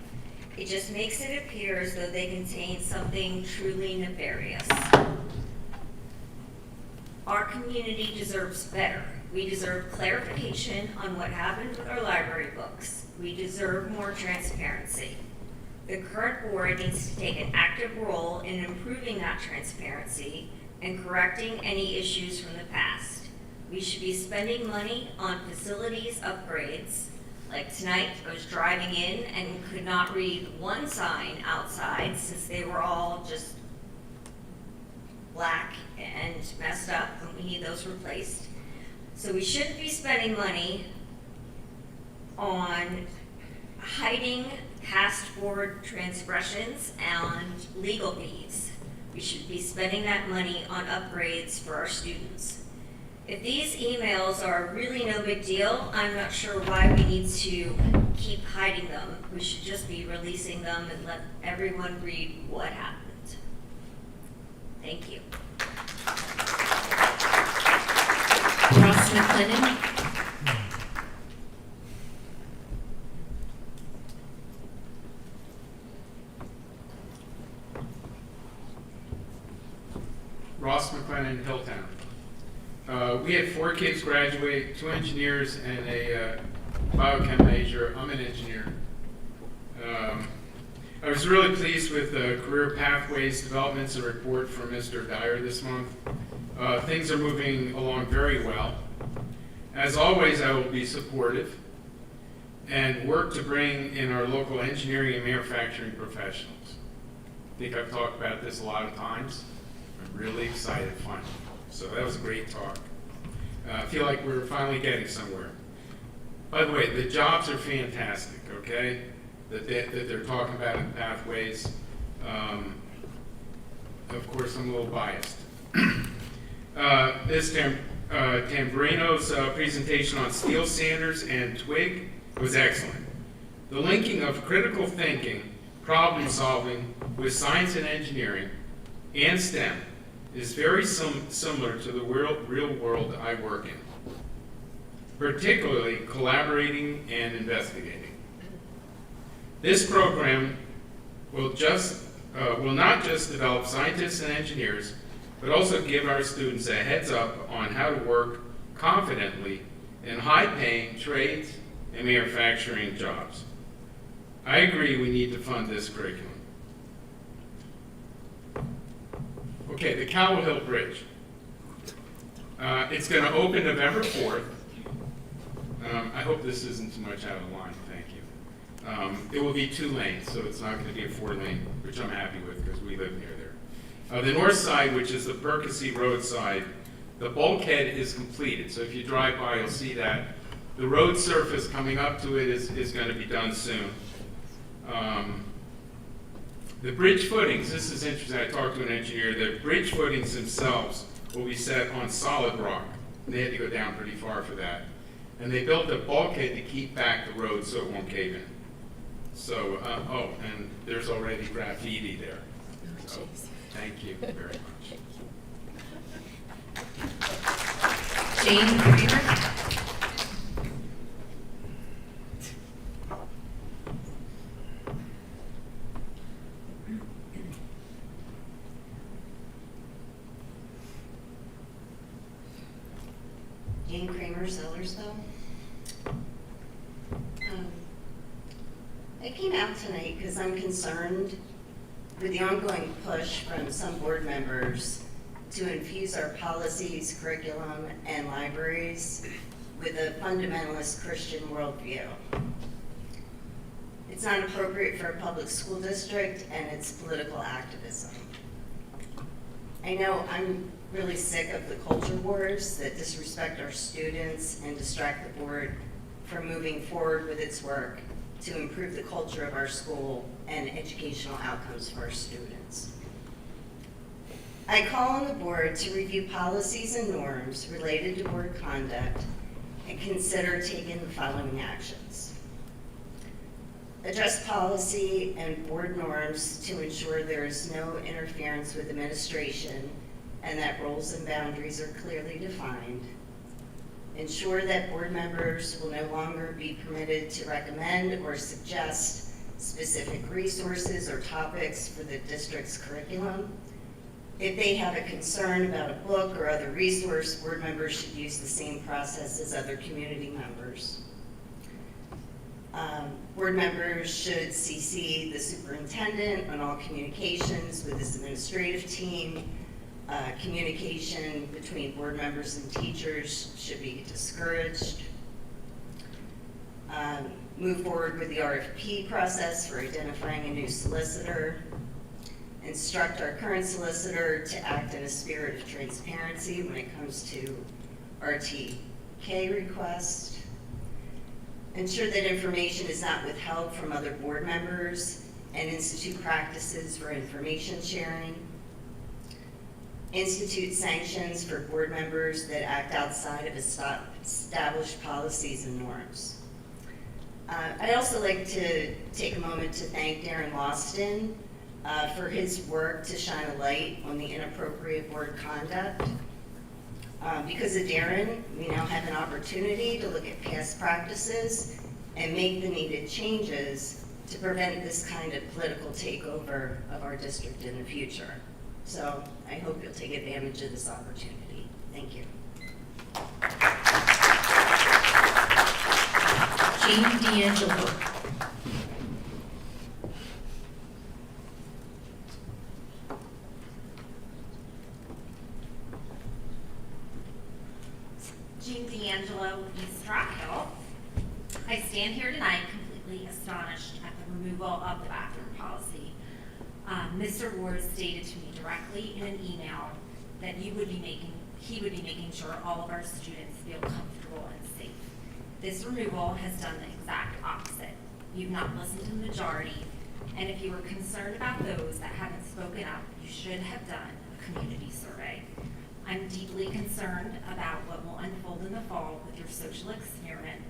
It just makes it appear as though they contain something truly nefarious. Our community deserves better. We deserve clarification on what happened with our library books. We deserve more transparency. The current board needs to take an active role in improving that transparency and correcting any issues from the past. We should be spending money on facilities upgrades. Like tonight, I was driving in and could not read one sign outside since they were all just black and messed up, and we need those replaced. So we shouldn't be spending money on hiding past board transgressions and legal fees. We should be spending that money on upgrades for our students. If these emails are really no big deal, I'm not sure why we need to keep hiding them. We should just be releasing them and let everyone read what happened. Thank you. Ross McLennan. Ross McLennan, Hilltown. We had 4 kids graduate, 2 engineers and a biochem major. I'm an engineer. I was really pleased with the career pathways developments and report from Mr. Dyer this month. Things are moving along very well. As always, I will be supportive and work to bring in our local engineering and manufacturing professionals. I think I've talked about this a lot of times. I'm really excited finally. So that was a great talk. I feel like we're finally getting somewhere. By the way, the jobs are fantastic, okay? That they're talking about in pathways. Of course, I'm a little biased. This Tamburino's presentation on steel sanders and twig was excellent. The linking of critical thinking, problem solving with science and engineering and STEM is very similar to the real world I work in, particularly collaborating and investigating. This program will not just develop scientists and engineers, but also give our students a heads up on how to work confidently in high-paying trades and manufacturing jobs. I agree we need to fund this curriculum. Okay, the Cowell Hill Bridge. It's going to open November 4th. I hope this isn't too much out of line, thank you. It will be 2 lanes, so it's not going to be a 4-lane, which I'm happy with because we live near there. The north side, which is the Percy Road side, the bulkhead is completed. So if you drive by, you'll see that. The road surface coming up to it is going to be done soon. The bridge footings, this is interesting, I talked to an engineer, the bridge footings themselves will be set on solid rock. They had to go down pretty far for that. And they built a bulkhead to keep back the road so it won't cave in. So, and there's already graffiti there. So, thank you very much. Jane Kramer. Jane Kramer, Sellersville. I came out tonight because I'm concerned with the ongoing push from some board members to infuse our policies, curriculum, and libraries with a fundamentalist Christian worldview. It's not appropriate for a public school district, and it's political activism. I know I'm really sick of the culture wars that disrespect our students and distract the board from moving forward with its work to improve the culture of our school and educational outcomes for our students. I call on the board to review policies and norms related to board conduct and consider taking the following actions. Address policy and board norms to ensure there is no interference with administration and that roles and boundaries are clearly defined. Ensure that board members will no longer be permitted to recommend or suggest specific resources or topics for the district's curriculum. If they have a concern about a book or other resource, board members should use the same process as other community members. Board members should CC the superintendent on all communications with his administrative team. Communication between board members and teachers should be discouraged. Move forward with the RFP process for identifying a new solicitor. Instruct our current solicitor to act in a spirit of transparency when it comes to RTK requests. Ensure that information is not withheld from other board members and institute practices for information sharing. institute sanctions for board members that act outside of established policies and norms. I'd also like to take a moment to thank Darren Loston for his work to shine a light on the inappropriate board conduct. Because of Darren, we now have an opportunity to look at past practices and make the needed changes to prevent this kind of political takeover of our district in the future. So I hope you'll take advantage of this opportunity. Thank you. Jean D'Angelo. Jean D'Angelo, East Rock Hill. I stand here tonight completely astonished at the removal of the bathroom policy. Mr. Ward stated to me directly in an email that he would be making sure all of our students feel comfortable and safe. This removal has done the exact opposite. You've not listened to the majority, and if you were concerned about those that haven't spoken up, you should have done a community survey. I'm deeply concerned about what will unfold in the fall with your social experiment.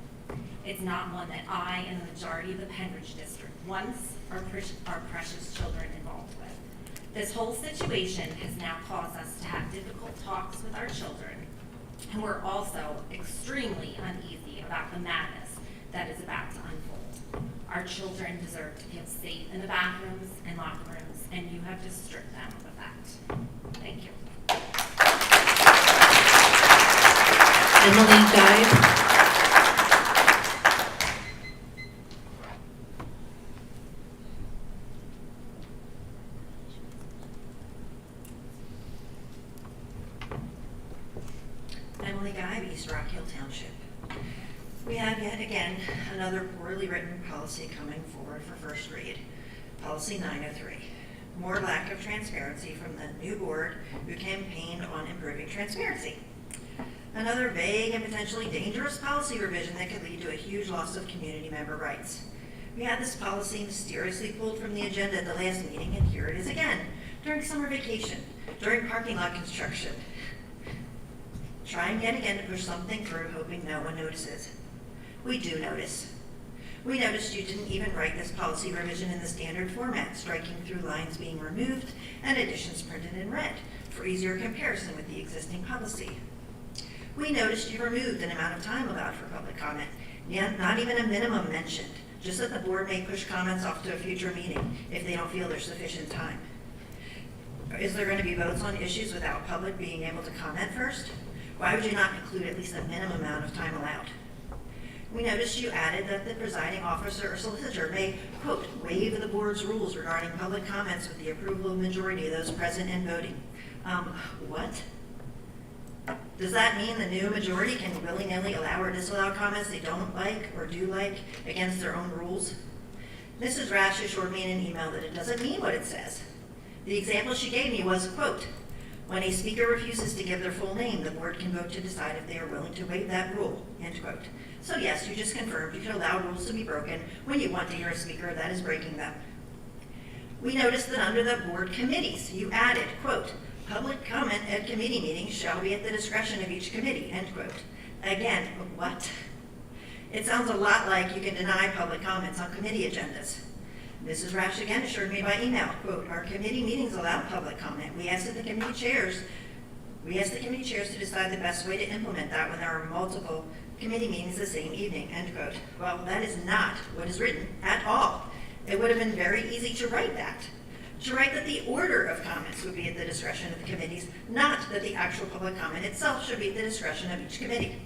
It's not one that I and the majority of the Pennridge district wants our precious children involved with. This whole situation has now caused us to have difficult talks with our children, and we're also extremely uneasy about the madness that is about to unfold. Our children deserve to feel safe in the bathrooms and locker rooms, and you have just stripped them of that. Thank you. Emily Guy. Emily Guy, East Rock Hill Township. We have yet again another poorly written policy coming forward for first read. Policy 903. More lack of transparency from the new board who campaigned on improving transparency. Another vague and potentially dangerous policy revision that could lead to a huge loss of community member rights. We had this policy mysteriously pulled from the agenda at the last meeting, and here it is again, during summer vacation, during parking lot construction. Trying yet again to push something through, hoping no one notices. We do notice. We noticed you didn't even write this policy revision in the standard format, striking through lines being removed and additions printed in red for easier comparison with the existing policy. We noticed you removed an amount of time allowed for public comment, not even a minimum mentioned, just that the board may push comments off to a future meeting if they don't feel there's sufficient time. Is there going to be votes on issues without public being able to comment first? Why would you not include at least a minimum amount of time allowed? We noticed you added that the presiding officer or solicitor may, quote, waive the board's rules regarding public comments with the approval of majority of those present and voting. What? Does that mean the new majority can willy-nilly allow or disallow comments they don't like or do like against their own rules? Mrs. Rash assured me in an email that it doesn't mean what it says. The example she gave me was, quote, when a speaker refuses to give their full name, the board can vote to decide if they are willing to waive that rule, end quote. So yes, you just confirmed you can allow rules to be broken when you want to hear a speaker that is breaking them. We noticed that under the board committees, you added, quote, public comment at committee meetings shall be at the discretion of each committee, end quote. Again, what? It sounds a lot like you can deny public comments on committee agendas. Mrs. Rash again assured me by email, quote, our committee meetings allow public comment. We asked the committee chairs to decide the best way to implement that when there are multiple committee meetings the same evening, end quote. Well, that is not what is written at all. It would have been very easy to write that. To write that the order of comments would be at the discretion of the committees, not that the actual public comment itself should be at the discretion of each committee.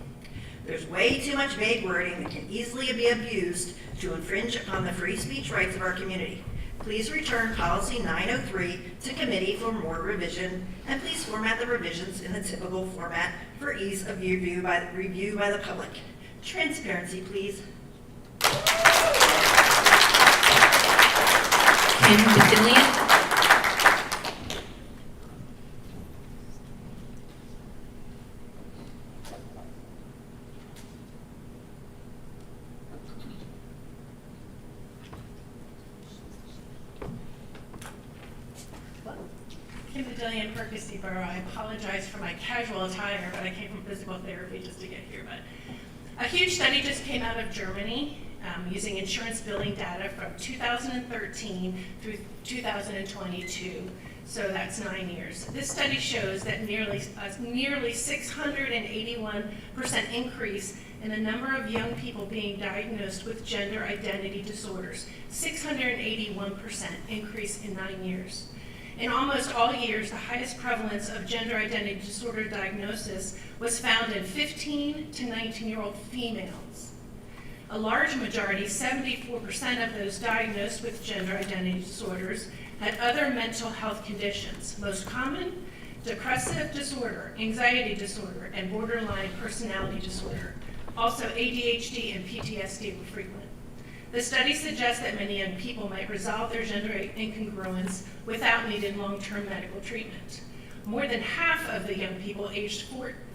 There's way too much vague wording that can easily be abused to infringe upon the free speech rights of our community. Please return policy 903 to committee for more revision, and please format the revisions in the typical format for ease of review by the public. Transparency, please. Kim Basilian. Kim Badillion, Percy Borough. I apologize for my casual attire, but I came from physical therapy just to get here. But a huge study just came out of Germany using insurance billing data from 2013 through 2022. So that's 9 years. This study shows that nearly 681% increase in the number of young people being diagnosed with gender identity disorders. 681% increase in 9 years. In almost all years, the highest prevalence of gender identity disorder diagnosis was found in 15 to 19-year-old females. A large majority, 74% of those diagnosed with gender identity disorders, had other mental health conditions. Most common, depressive disorder, anxiety disorder, and borderline personality disorder. Also, ADHD and PTSD were frequent. The study suggests that many young people might resolve their gender incongruence without needing long-term medical treatment. More than half of the young people aged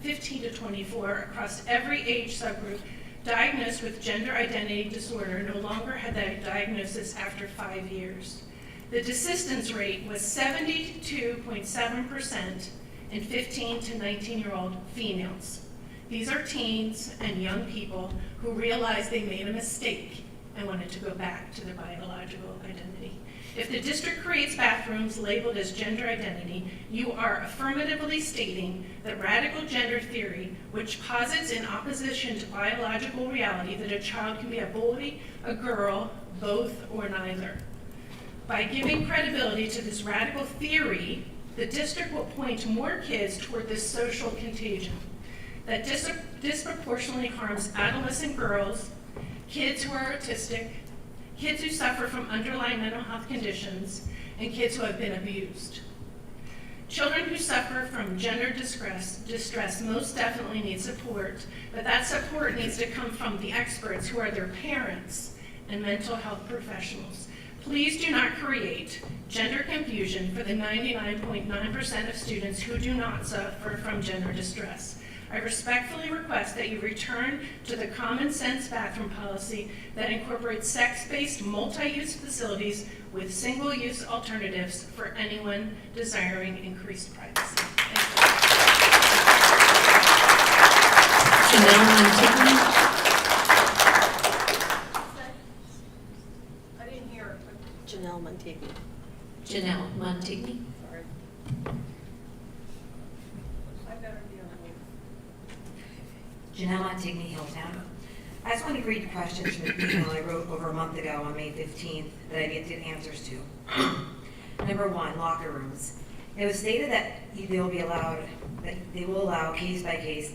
15 to 24 across every age subgroup diagnosed with gender identity disorder no longer had that diagnosis after 5 years. The desistance rate was 72.7% in 15 to 19-year-old females. These are teens and young people who realized they made a mistake and wanted to go back to their biological identity. If the district creates bathrooms labeled as gender identity, you are affirmatively stating that radical gender theory, which posits in opposition to biological reality that a child can be a boy, a girl, both, or neither. By giving credibility to this radical theory, the district will point more kids toward this social contagion that disproportionately harms adolescent girls, kids who are autistic, kids who suffer from underlying mental health conditions, and kids who have been abused. Children who suffer from gender distress most definitely need support, but that support needs to come from the experts who are their parents and mental health professionals. Please do not create gender confusion for the 99.9% of students who do not suffer from gender distress. I respectfully request that you return to the common sense bathroom policy that incorporates sex-based multi-use facilities with single-use alternatives for anyone desiring increased privacy. Thank you. Janelle Montigny. Janelle Montigny. Sorry. Janelle Montigny, Hilltown. I just wanted to read questions from the email I wrote over a month ago on May 15th that I didn't get answers to. Number one, locker rooms. It was stated that they will allow case by case.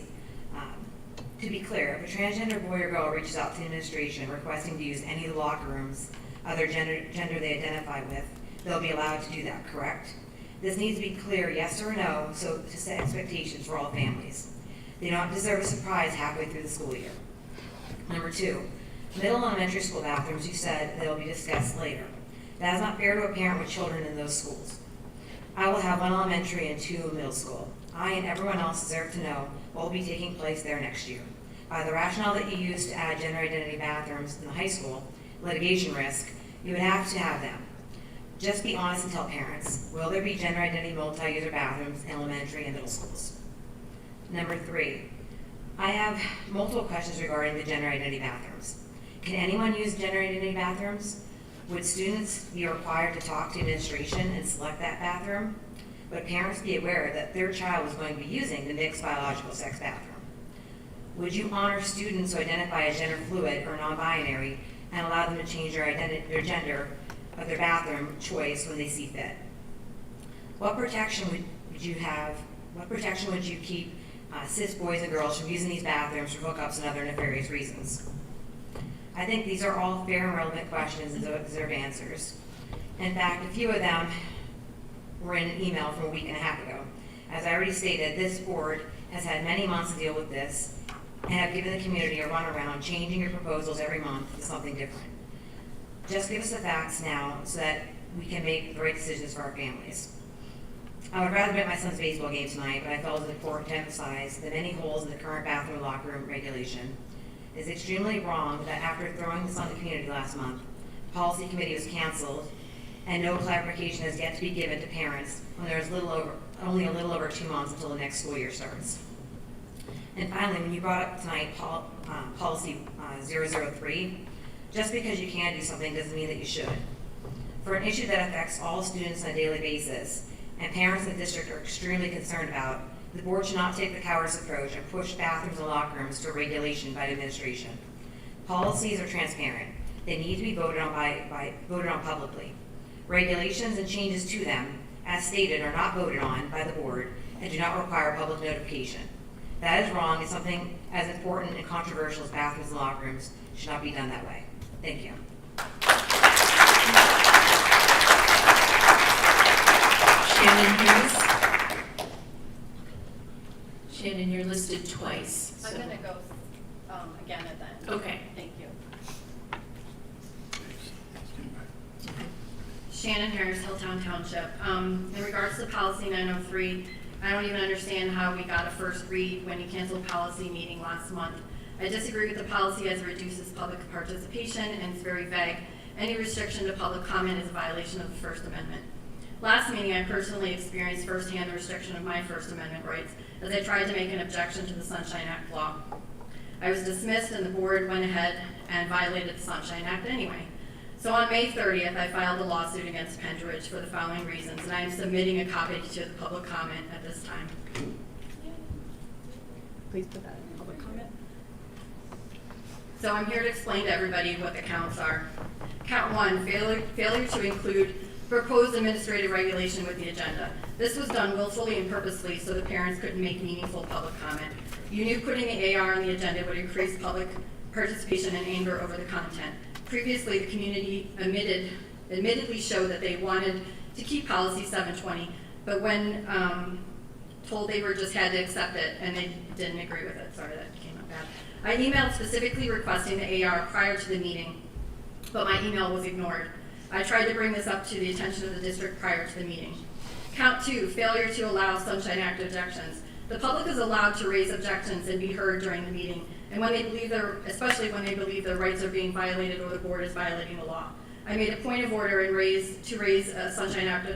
To be clear, if a transgender boy or girl reaches out to the administration requesting to use any of the locker rooms, other gender they identify with, they'll be allowed to do that, correct? This needs to be clear, yes or no, so to set expectations for all families. They don't deserve a surprise halfway through the school year. Number two, middle and elementary school bathrooms, you said they'll be discussed later. That is not fair to a parent with children in those schools. I will have one elementary and 2 middle school. I and everyone else deserve to know what will be taking place there next year. By the rationale that you used to add gender identity bathrooms in the high school, litigation risk, you would have to have them. Just be honest and tell parents. Will there be gender identity multi-user bathrooms in elementary and middle schools? Number 3, I have multiple questions regarding the gender identity bathrooms. Can anyone use gender identity bathrooms? Would students be required to talk to administration and select that bathroom? Would parents be aware that their child was going to be using the mixed biological sex bathroom? Would you honor students who identify as gender fluid or non-binary and allow them to change their gender of their bathroom choice when they see fit? What protection would you have? What protection would you keep cis boys and girls from using these bathrooms for hookups and other nefarious reasons? I think these are all fair and relevant questions and deserve answers. In fact, a few of them were in an email from a week and a half ago. As I already stated, this board has had many months to deal with this and have given the community a runaround, changing your proposals every month to something different. Just give us the facts now so that we can make the right decisions for our families. I would rather be at my son's baseball game tonight, but I felt it was important to emphasize the many holes in the current bathroom locker room regulation. It is extremely wrong that after throwing this on the community last month, the policy committee was canceled and no clarification has yet to be given to parents when there is only a little over 2 months until the next school year starts. And finally, when you brought up tonight policy 003, just because you can do something doesn't mean that you should. For an issue that affects all students on a daily basis, and parents in the district are extremely concerned about, the board should not take the coward's approach and push bathrooms and locker rooms to a regulation by the administration. Policies are transparent. They need to be voted on publicly. Regulations and changes to them, as stated, are not voted on by the board and do not require public notification. That is wrong, and something as important and controversial as bathrooms and locker rooms should not be done that way. Thank you. Shannon Hughes. Shannon, you're listed twice. So. I'm going to go again at the end. Okay. Thank you. Shannon Harris, Hilltown Township. In regards to policy 903, I don't even understand how we got a first read when you canceled policy meeting last month. I disagree with the policy as it reduces public participation and it's very vague. Any restriction to public comment is a violation of the First Amendment. Last meeting, I personally experienced firsthand the restriction of my First Amendment rights as I tried to make an objection to the Sunshine Act law. I was dismissed and the board went ahead and violated the Sunshine Act anyway. So on May 30th, I filed a lawsuit against Pennridge for the following reasons, and I am submitting a copy to the public comment at this time. Please put that in public comment. So I'm here to explain to everybody what the counts are. Count 1, failure to include proposed administrative regulation with the agenda. This was done willfully and purposely so the parents couldn't make meaningful public comment. You knew putting the AR on the agenda would increase public participation and anger over the content. Previously, the community admittedly showed that they wanted to keep policy 720, but when told they just had to accept it and they didn't agree with it. Sorry, that came out bad. I emailed specifically requesting the AR prior to the meeting, but my email was ignored. I tried to bring this up to the attention of the district prior to the meeting. Count 2, failure to allow Sunshine Act objections. The public is allowed to raise objections and be heard during the meeting, and when they believe especially when they believe their rights are being violated or the board is violating the law. I made a point of order and raise a Sunshine Act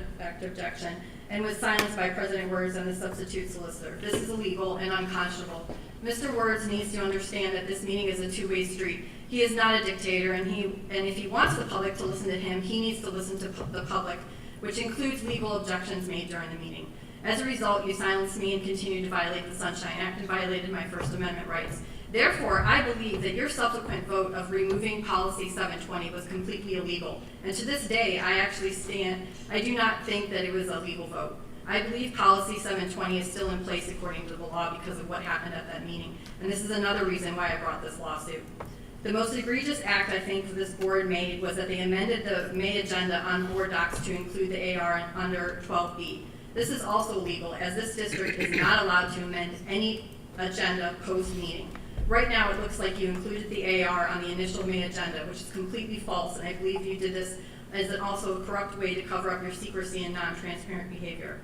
objection and was silenced by President Words and the substitute solicitor. This is illegal and unconscionable. Mr. Words needs to understand that this meeting is a two-way street. He is not a dictator, and if he wants the public to listen to him, he needs to listen to the public, which includes legal objections made during the meeting. As a result, you silenced me and continued to violate the Sunshine Act and violated my First Amendment rights. Therefore, I believe that your subsequent vote of removing policy 720 was completely illegal. And to this day, I do not think that it was a legal vote. I believe policy 720 is still in place according to the law because of what happened at that meeting. And this is another reason why I brought this lawsuit. The most egregious act I think this board made was that they amended the May agenda on board docs to include the AR under 12B. This is also legal as this district is not allowed to amend any agenda post-meeting. Right now, it looks like you included the AR on the initial May agenda, which is completely false, and I believe you did this as also a corrupt way to cover up your secrecy and non-transparent behavior.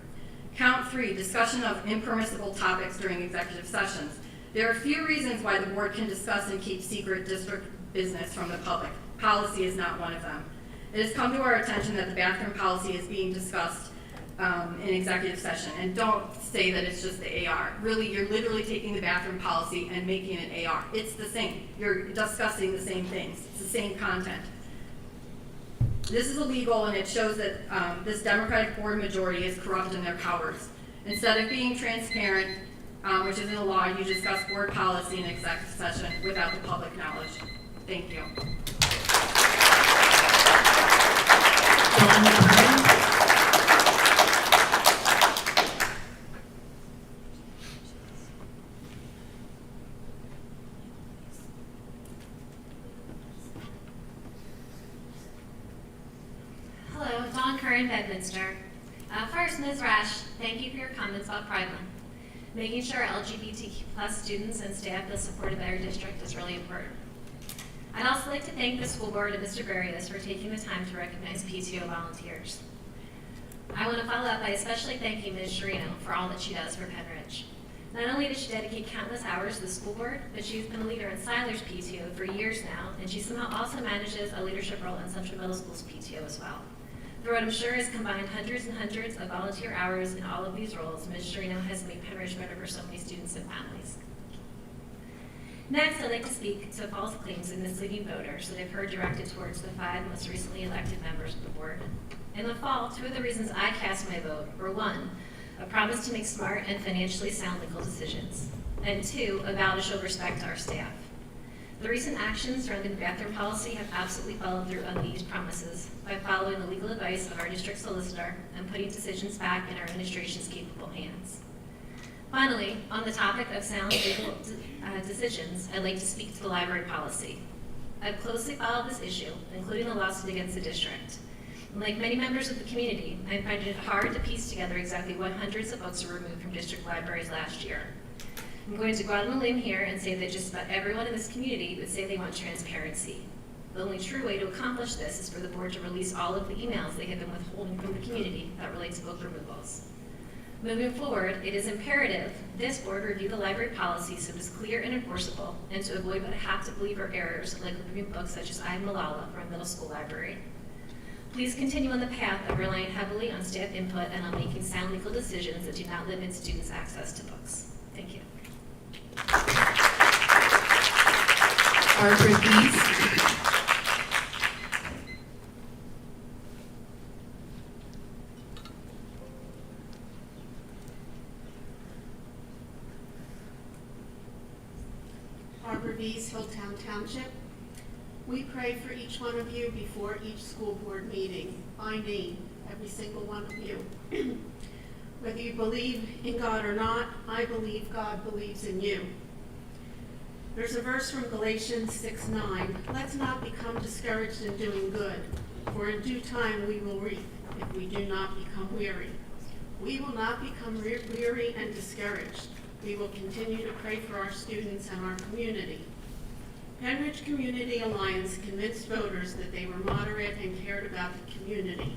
Count 3, discussion of impermissible topics during executive sessions. There are few reasons why the board can discuss and keep secret district business from the public. Policy is not one of them. It has come to our attention that the bathroom policy is being discussed in executive session, and don't say that it's just the AR. Really, you're literally taking the bathroom policy and making it AR. It's the same. You're discussing the same things. It's the same content. This is illegal, and it shows that this Democratic board majority is corrupt and they're cowards. Instead of being transparent, which is in the law, you discuss board policy in executive session without the public knowledge. Thank you. Hello, Dawn Curran, Bedminster. First, Ms. Rash, thank you for your comments about Pride Month. Making sure LGBTQ+ students and staff feel supported by our district is really important. I'd also like to thank the school board and Mr. Barrios for taking the time to recognize PTO volunteers. I want to follow up by especially thanking Ms. Sherino for all that she does for Pennridge. Not only does she dedicate countless hours to the school board, but she's been a leader in Siler's PTO for years now, and she somehow also manages a leadership role in Central Middle School's PTO as well. Through what I'm sure has combined hundreds and hundreds of volunteer hours in all of these roles, Ms. Sherino has made Pennridge better for so many students and families. Next, I'd like to speak to false claims of misleading voters that I've heard directed towards the 5 most recently elected members of the board. In the fall, 2 of the reasons I cast my vote were 1, a promise to make smart and financially sound legal decisions, and 2, a vow to show respect to our staff. The recent actions surrounding the bathroom policy have absolutely followed through on these promises by following the legal advice of our district solicitor and putting decisions back in our administration's capable hands. Finally, on the topic of sound legal decisions, I'd like to speak to the library policy. I've closely followed this issue, including the lawsuit against the district. And like many members of the community, I find it hard to piece together exactly what hundreds of books were removed from district libraries last year. I'm going to go out on a limb here and say that just about everyone in this community would say they want transparency. The only true way to accomplish this is for the board to release all of the emails they have been withholding from the community that relate to book removals. Moving forward, it is imperative this board review the library policy so it is clear and enforceable, and to avoid what have-to-believer errors like removing books such as I Am Malala from a middle school library. Please continue on the path of relying heavily on staff input and on making sound legal decisions that do not limit students' access to books. Thank you. Barbara Dees. Barbara Dees, Hilltown Township. We pray for each one of you before each school board meeting, by name, every single one of you. Whether you believe in God or not, I believe God believes in you. There's a verse from Galatians 6:9. Let's not become discouraged in doing good, for in due time we will reap if we do not become weary. We will not become weary and discouraged. We will continue to pray for our students and our community. Pennridge Community Alliance convinced voters that they were moderate and cared about the community.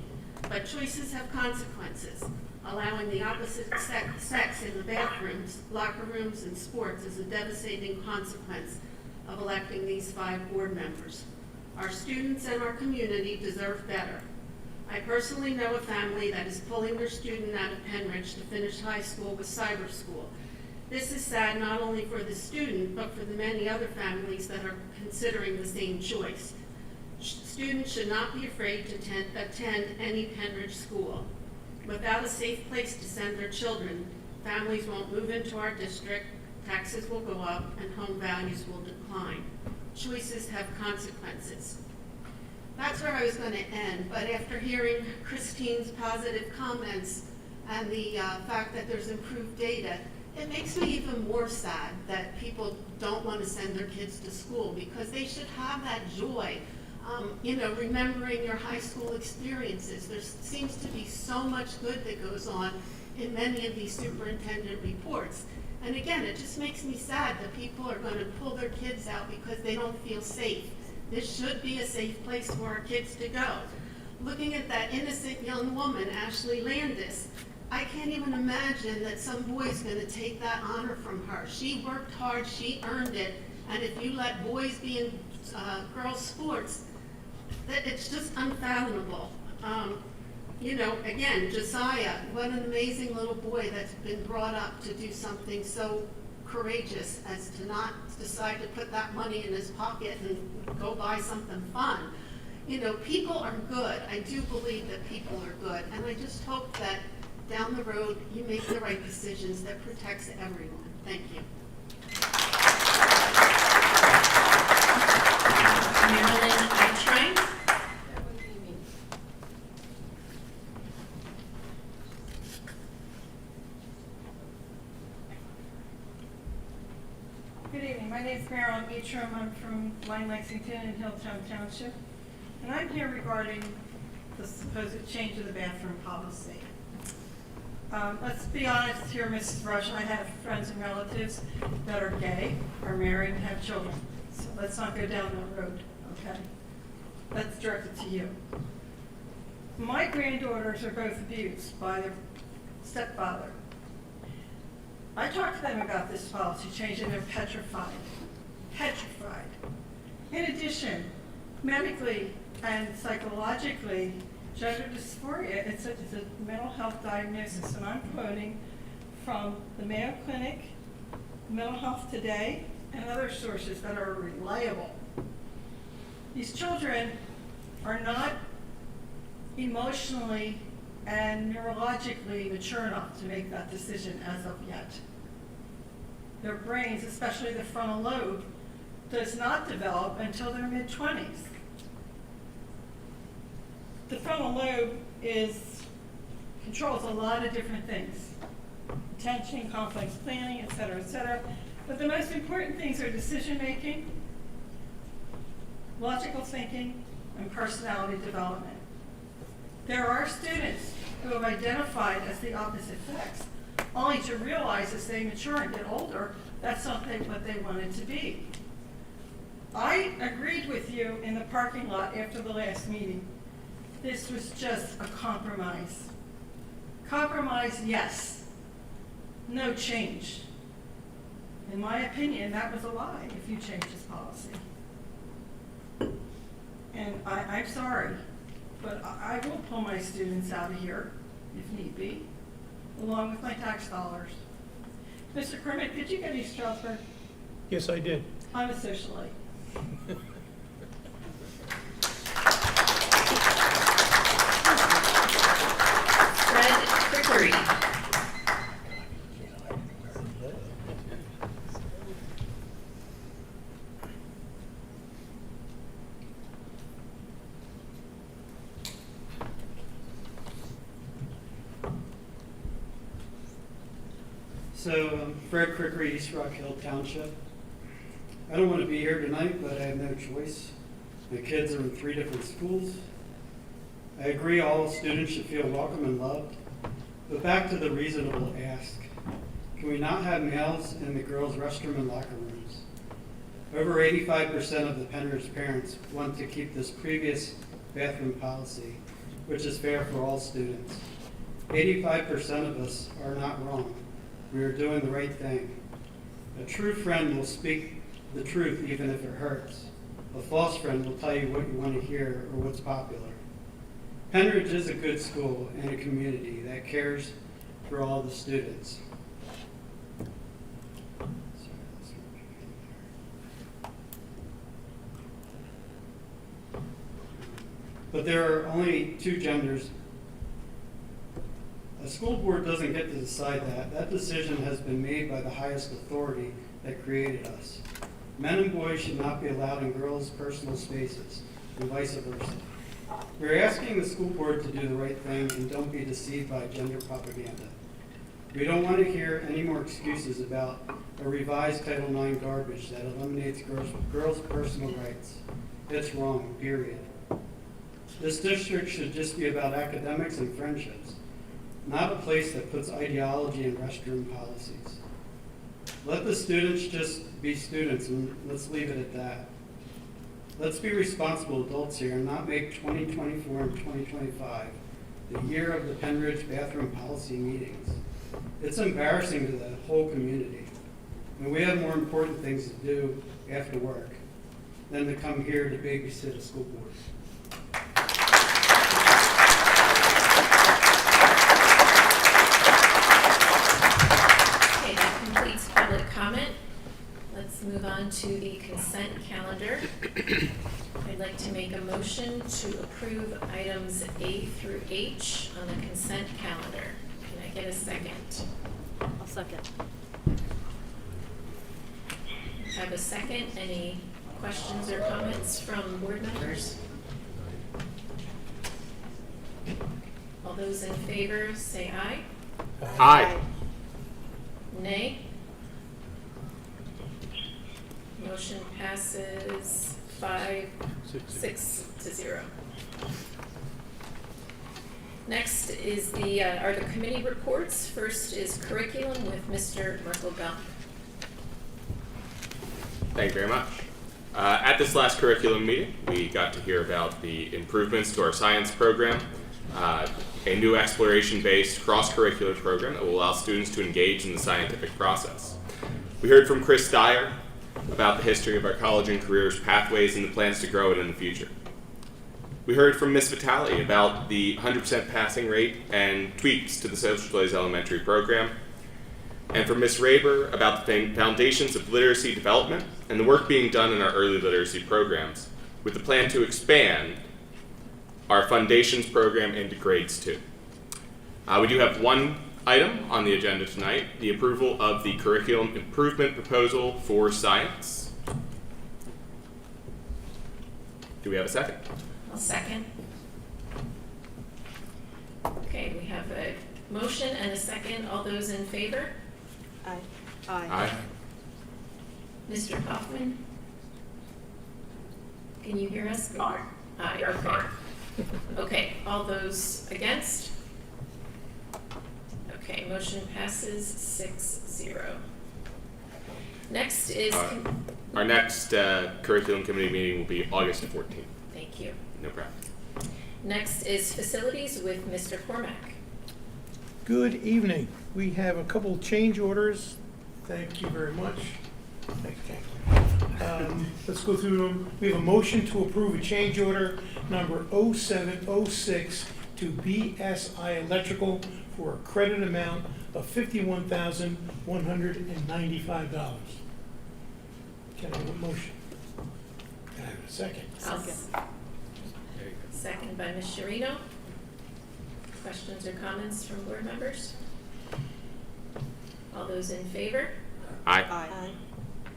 But choices have consequences. Allowing the opposite sex in the bathrooms, locker rooms, and sports is a devastating consequence of electing these 5 board members. Our students and our community deserve better. I personally know a family that is pulling their student out of Pennridge to finish high school with cyber school. This is sad not only for the student, but for the many other families that are considering the same choice. Students should not be afraid to attend any Pennridge school. Without a safe place to send their children, families won't move into our district, taxes will go up, and home values will decline. Choices have consequences. That's where I was going to end, but after hearing Christine's positive comments and the fact that there's improved data, it makes me even more sad that people don't want to send their kids to school, because they should have that joy, remembering your high school experiences. There seems to be so much good that goes on in many of these superintendent reports. And again, it just makes me sad that people are going to pull their kids out because they don't feel safe. This should be a safe place for our kids to go. Looking at that innocent young woman, Ashley Landis, I can't even imagine that some boy's going to take that honor from her. She worked hard, she earned it, and if you let boys be in girls' sports, it's just unfathomable. Again, Josiah, what an amazing little boy that's been brought up to do something so courageous as to not decide to put that money in his pocket and go buy something fun. People are good. I do believe that people are good, and I just hope that down the road you make the right decisions that protects everyone. Thank you. Marilyn Eichrein. Good evening. My name is Marilyn Beecham. I'm from Lyme, Lexington and Hilltown Township. And I'm here regarding the supposed change of the bathroom policy. Let's be honest here, Mrs. Rush. I have friends and relatives that are gay, are married, and have children. So let's not go down that road, okay? That's directed to you. My granddaughters are both abused by their stepfather. I talked to them about this policy change and they're petrified. Petrified. In addition, medically and psychologically, Gender dysphoria, it's a mental health diagnosis, and I'm quoting from the Mayo Clinic, Mental Health Today, and other sources that are reliable. These children are not emotionally and neurologically mature enough to make that decision as of yet. Their brains, especially the frontal lobe, does not develop until their mid-20s. The frontal lobe controls a lot of different things. Attention, complex planning, et cetera, but the most important things are decision-making, logical thinking, and personality development. There are students who have identified as the opposite sex, only to realize as they mature and get older, that's not what they wanted to be. I agreed with you in the parking lot after the last meeting. This was just a compromise. Compromise, yes. No change. In my opinion, that was a lie if you change this policy. And I'm sorry, but I will pull my students out of here, if need be, along with my tax dollars. Mr. Kermit, did you get East Stroudsburg? Yes, I did. Unofficially. Fred Crickery. So, Fred Crickery, East Rock Hill Township. I don't want to be here tonight, but I have no choice. My kids are in 3 different schools. I agree all students should feel welcome and loved, but back to the reasonable ask. Can we not have males in the girls' restroom and locker rooms? Over 85% of the Pennridge parents want to keep this previous bathroom policy, which is fair for all students. 85% of us are not wrong. We are doing the right thing. A true friend will speak the truth even if it hurts. A false friend will tell you what you want to hear or what's popular. Pennridge is a good school and a community that cares for all the students. But there are only 2 genders. A school board doesn't get to decide that. That decision has been made by the highest authority that created us. Men and boys should not be allowed in girls' personal spaces, and vice versa. We're asking the school board to do the right thing and don't be deceived by gender propaganda. We don't want to hear any more excuses about a revised Title IX garbage that eliminates girls' personal rights. It's wrong, period. This district should just be about academics and friendships, not a place that puts ideology in restroom policies. Let the students just be students, and let's leave it at that. Let's be responsible adults here and not make 2024 and 2025 the year of the Pennridge bathroom policy meetings. It's embarrassing to the whole community, and we have more important things to do after work than to come here to babysit a school board. Okay, that completes public comment. Let's move on to the consent calendar. I'd like to make a motion to approve items A through H on the consent calendar. Can I get a second? I'll second. Have a second. Any questions or comments from board members? All those in favor say aye. Aye. Nay. Motion passes 6-0. Next is are the committee reports. First is curriculum with Mr. Merkel-Gump. Thank you very much. At this last curriculum meeting, we got to hear about the improvements to our science program, a new exploration-based cross-curricular program that will allow students to engage in the scientific process. We heard from Chris Dyer about the history of our college and careers pathways and the plans to grow it in the future. We We heard from Ms. Vitale about the 100% passing rate and tweaks to the social studies elementary program, and from Ms. Raber about the foundations of literacy development and the work being done in our early literacy programs, with the plan to expand our foundations program into grades 2. We do have one item on the agenda tonight, the approval of the curriculum improvement proposal for science. Do we have a second? I'll second. Okay, we have a motion and a second. All those in favor? Aye. Aye. Mr. Kaufman? Can you hear us? Aye. Aye, okay. Okay, all those against? Okay, motion passes 6-0. Next is... Our next curriculum committee meeting will be August 14th. Thank you. No problem. Next is facilities with Mr. Cormack. Good evening. We have a couple change orders. Thank you very much. Thank you. Let's go through them. We have a motion to approve a change order number 0706 to BSI Electrical for a credit amount of $51,195. Can I have a motion? Can I have a second? Second by Ms. Sharino. Questions or comments from board members? All those in favor? Aye. Aye.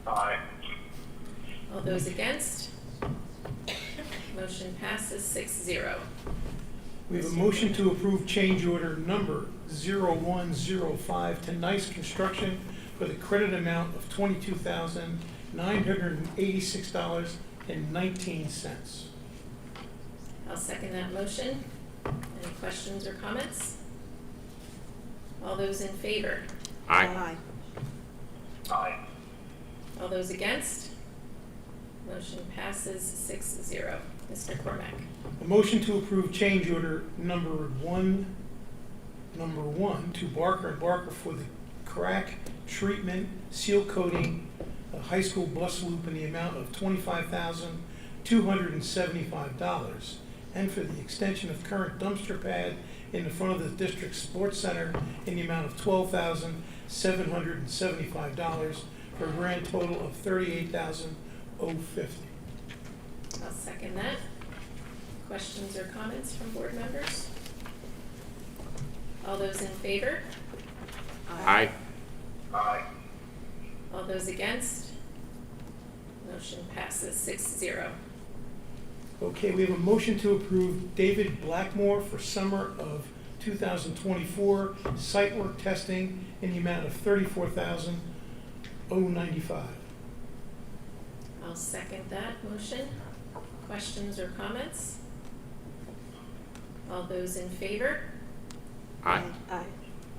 Aye. All those against? Motion passes 6-0. We have a motion to approve change order number 0105 to Nice Construction for the credit amount of $22,986.19. I'll second that motion. Any questions or comments? All those in favor? Aye. Aye. All those against? Motion passes 6-0. Mr. Cormack. A motion to approve change order number one to Barker & Barker for the crack treatment seal coating a high school bus loop in the amount of $25,275, and for the extension of current dumpster pad in the front of the district sports center in the amount of $12,775 for a grand total of $38,050. I'll second that. Questions or comments from board members? All those in favor? Aye. Aye. All those against? Motion passes 6-0. Okay, we have a motion to approve David Blackmore for summer of 2024 site work testing in the amount of $34,095. I'll second that motion. Questions or comments? All those in favor? Aye. Aye.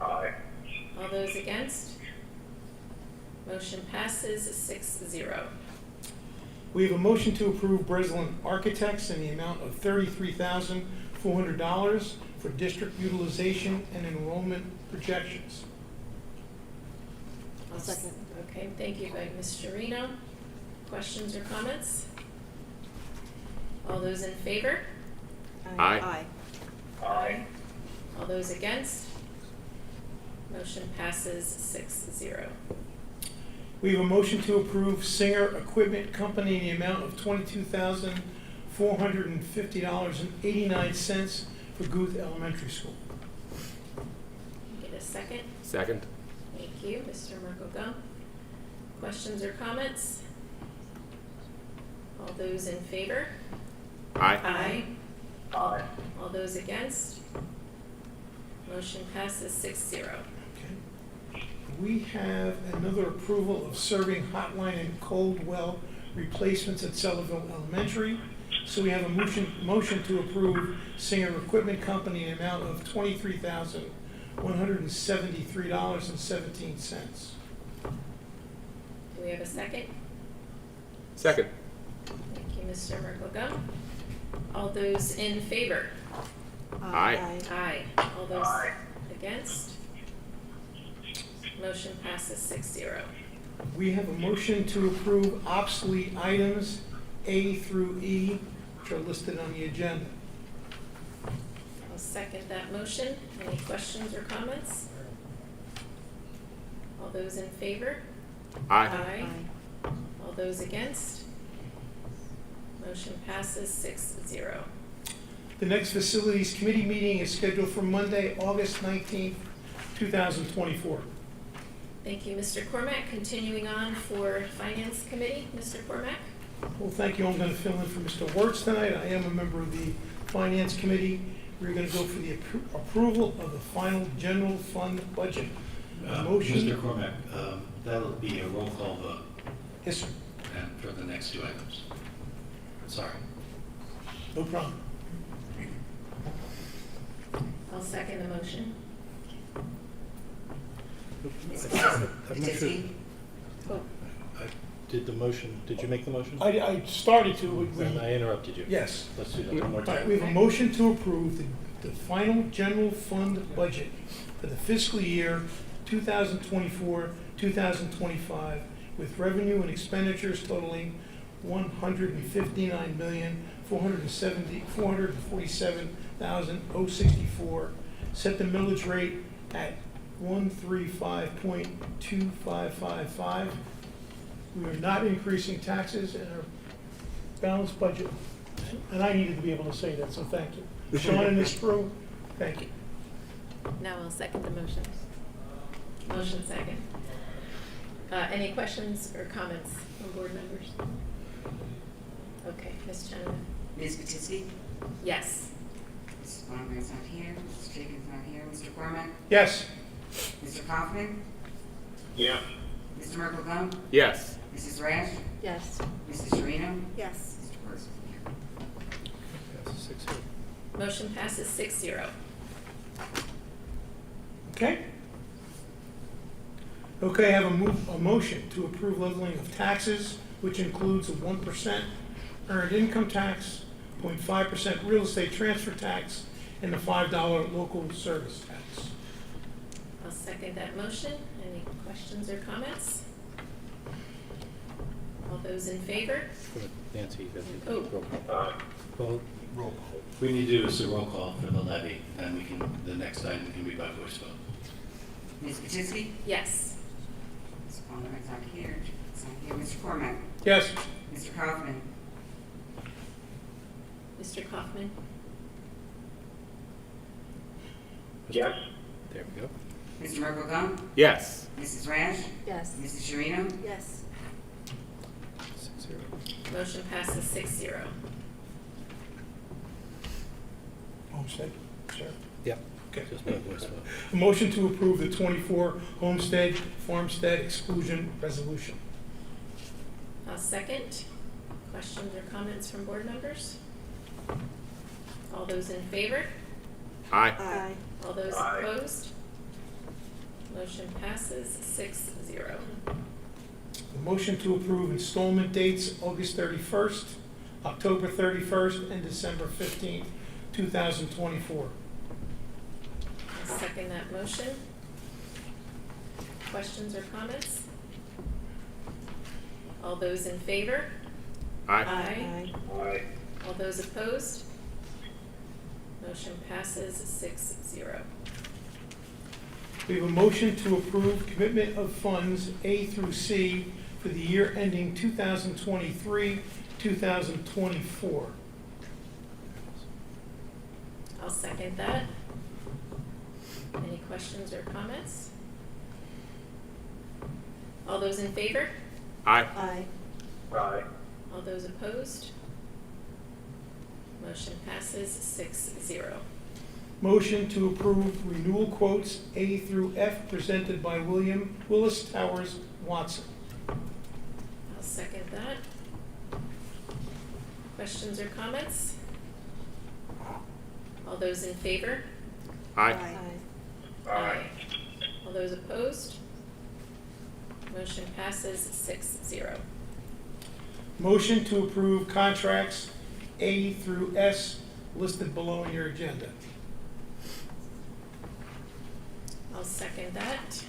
Aye. All those against? Motion passes 6-0. We have a motion to approve Breslin Architects in the amount of $33,400 for district utilization and enrollment projections. I'll second. Okay, thank you by Ms. Sharino. Questions or comments? All those in favor? Aye. Aye. Aye. All those against? Motion passes 6-0. We have a motion to approve Singer Equipment Company in the amount of $22,450.89 for Guth Elementary School. Get a second? Second. Thank you, Mr. Merkel-Gum. Questions or comments? All those in favor? Aye. Aye. Aye. All those against? Motion passes 6-0. We have another approval of serving hotline and cold well replacements at Selleville Elementary. So we have a motion to approve Singer Equipment Company in the amount of $23,173.17. Do we have a second? Second. Thank you, Mr. Merkel-Gum. All those in favor? Aye. Aye. All those against? Motion passes 6-0. We have a motion to approve obsolete items A through E, which are listed on the agenda. I'll second that motion. Any questions or comments? All those in favor? Aye. All those against? Motion passes 6-0. The next Facilities Committee meeting is scheduled for Monday, August 19th, 2024. Thank you, Mr. Cormack. Continuing on for Finance Committee, Mr. Cormack. Well, thank you. I'm going to fill in for Mr. Wertz tonight. I am a member of the Finance Committee. We're going to go for the approval of the final general fund budget. Motion. Mr. Cormack, that'll be a roll call vote. Yes, sir. And for the next two items. Sorry. No problem. I'll second the motion. Petiski? Oh, I did the motion. Did you make the motion? I started to. And I interrupted you. Yes. Let's do that one more All right, time. we have a motion to approve the final general fund budget for the fiscal year 2024, 2025, with revenue and expenditures totaling $447,064. Set the millage rate at 135.2555. We are not increasing taxes in our balanced budget. And I needed to be able to say that, so thank you. Sean and his crew, thank you. now I'll second the motion. Motion second. Any questions or comments from board members? Okay, Ms. Chenoweth? Ms. Petiski? Yes. Mrs. Bonnerman's not here. Mrs. Jenkins not here. Mr. Cormack? Yes. Mr. Kaufman? Yeah. Mr. Merkel-Gum? Yes. Mrs. Rash? Yes. Mrs. Sharino? Yes. Mr. Persis? Passes 6-0. Motion passes 6-0. Okay. Okay, I have a motion to approve leveling of taxes, which includes a 1% earned income tax, 0.5% real estate transfer tax, and the $5 local service tax. I'll second that motion. Any questions or comments? All those in favor? Nancy, you got to Oh. roll call. Well, Roll call. We need to do is a roll call for the levy, and we can, the next item can be by voice vote. Ms. Petiski? Yes. Mrs. Bonnerman's not here. It's not here. Mr. Cormack? Yes. Mr. Kaufman? Mr. Kaufman? Yes. There we go. Mr. Merkel-Gum? Yes. Mrs. Rash? Yes. Mrs. Sharino? Yes. 6-0. Motion passes 6-0. Homestead, sir. Yep. Okay. Just by voice vote. A motion to approve the 24 homestead, farmstead exclusion resolution. I'll second. Questions or comments from board members? All those in favor? Aye. All those opposed? Motion passes 6-0. A motion to approve installment dates August 31st, October 31st, and December 15th, 2024. I'll second that motion. Questions or comments? All those in favor? Aye. All those opposed? Motion passes 6-0. We have a motion to approve commitment of funds A through C for the year ending 2023, 2024. I'll second that. Any questions or comments? All those in favor? Aye. All those opposed? Motion passes 6-0. Motion to approve renewal quotes A through F presented by Willis Towers Watson. I'll second that. Questions or comments? All those in favor? Aye. All those opposed? Motion passes 6-0. Motion to approve contracts A through S listed below in your agenda. I'll second that.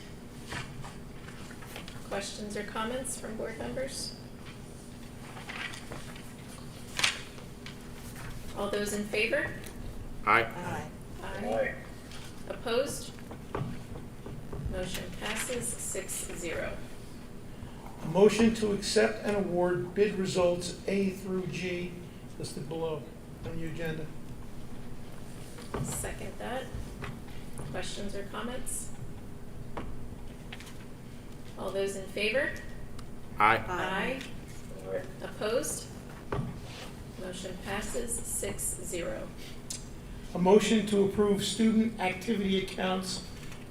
Questions or comments from board members? All those in favor? Aye. Aye. Opposed? Motion passes 6-0. A motion to accept and award bid results A through G listed below on your agenda. Second that. Questions or comments? All those in favor? Aye. Aye. Opposed? Motion passes 6-0. A motion to approve student activity accounts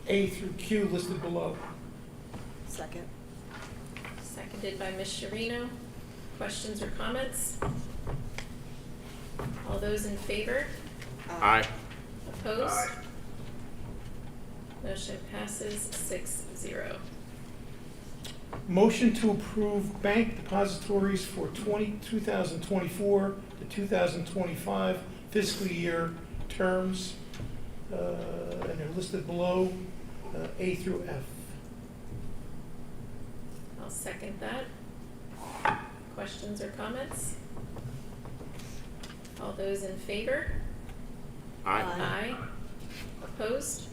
A through Q listed below. Second. Seconded by Ms. Sharino. Questions or comments? All those in favor? Aye. Opposed? Motion passes 6-0. Motion to approve bank depositories for 2024 to 2025 fiscal year terms, and they're listed below, A through F. I'll second that. Questions or comments? All those in favor? Aye. Aye. Opposed?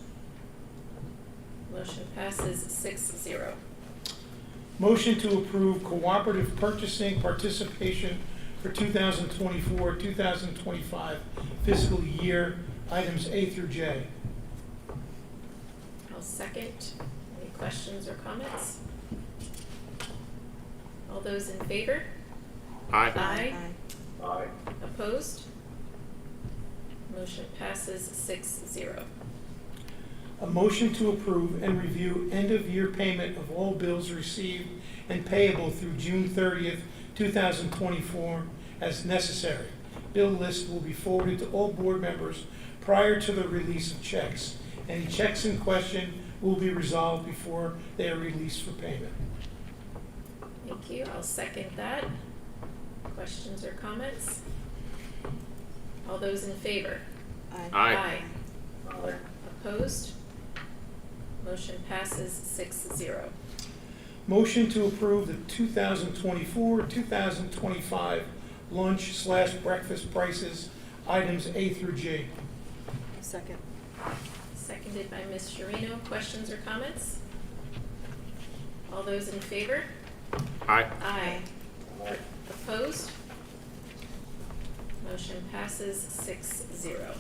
Motion passes 6-0. Motion to approve cooperative purchasing participation for 2024, 2025 fiscal year, items A through J. I'll second. Any questions or comments? All those in favor? Aye. Aye. Aye. Opposed? Motion passes 6-0. A motion to approve and review end-of-year payment of all bills received and payable through June 30th, 2024 as necessary. Bill list will be forwarded to all board members prior to the release of checks. Any checks in question will be resolved before they are released for payment. Thank you. I'll second that. Questions or comments? All those in favor? Aye. Aye. Opposed? Motion passes 6-0. Motion to approve the 2024-2025 lunch/breakfast prices, items A through G. Second. Seconded by Ms. Sharino. Questions or comments? All those in favor? Aye. Aye. Opposed? Motion passes 6-0.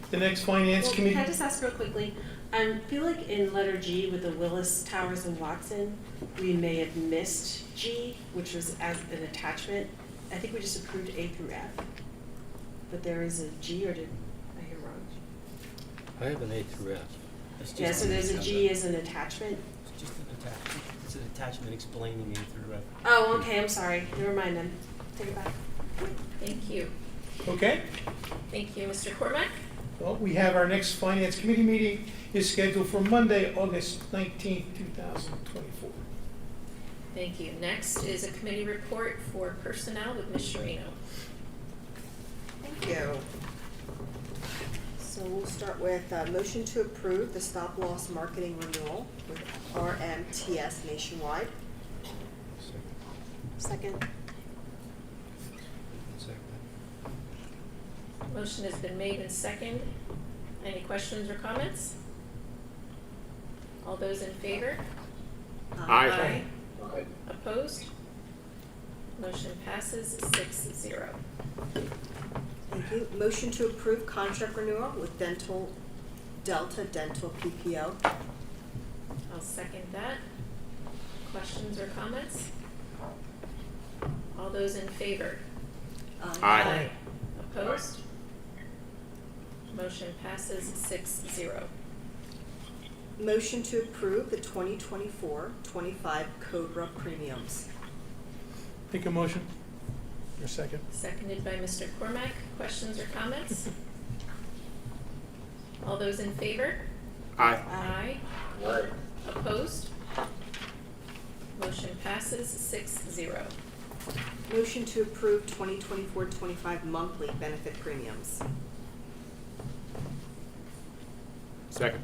The next Finance Well, Committee. can I just ask real quickly? I feel like in letter G with the Willis Towers and Watson, we may have missed G, which was as an attachment. I think we just approved A through F. But there is a G, or did I hear wrong? I have an A through F. Yeah, so there's a G as an attachment. It's just an attachment. It's an attachment explaining A through F. Oh, okay, I'm sorry. Never mind then. Take it back. Thank you. Okay. Thank you, Mr. Cormack. Well, we have our next Finance Committee meeting is scheduled for Monday, August 19th, 2024. Thank you. Next is a committee report for personnel with Ms. Sharino. Thank you. So we'll start with a motion to approve the stop-loss marketing renewal with RMTS Nationwide. Second. Motion has been made and second. Any questions or comments? All those in favor? Aye. Aye. Opposed? Motion passes 6-0. Thank you. Motion to approve contract renewal with Delta Dental PPO. I'll second that. Questions or comments? All those in favor? Aye. Opposed? Motion passes 6-0. Motion to approve the 2024-25 Cobra premiums. Take a motion. Your second. Seconded by Mr. Cormack. Questions or comments? All those in favor? Aye. Aye. Opposed? Motion passes 6-0. Motion to approve 2024-25 monthly benefit premiums. Second.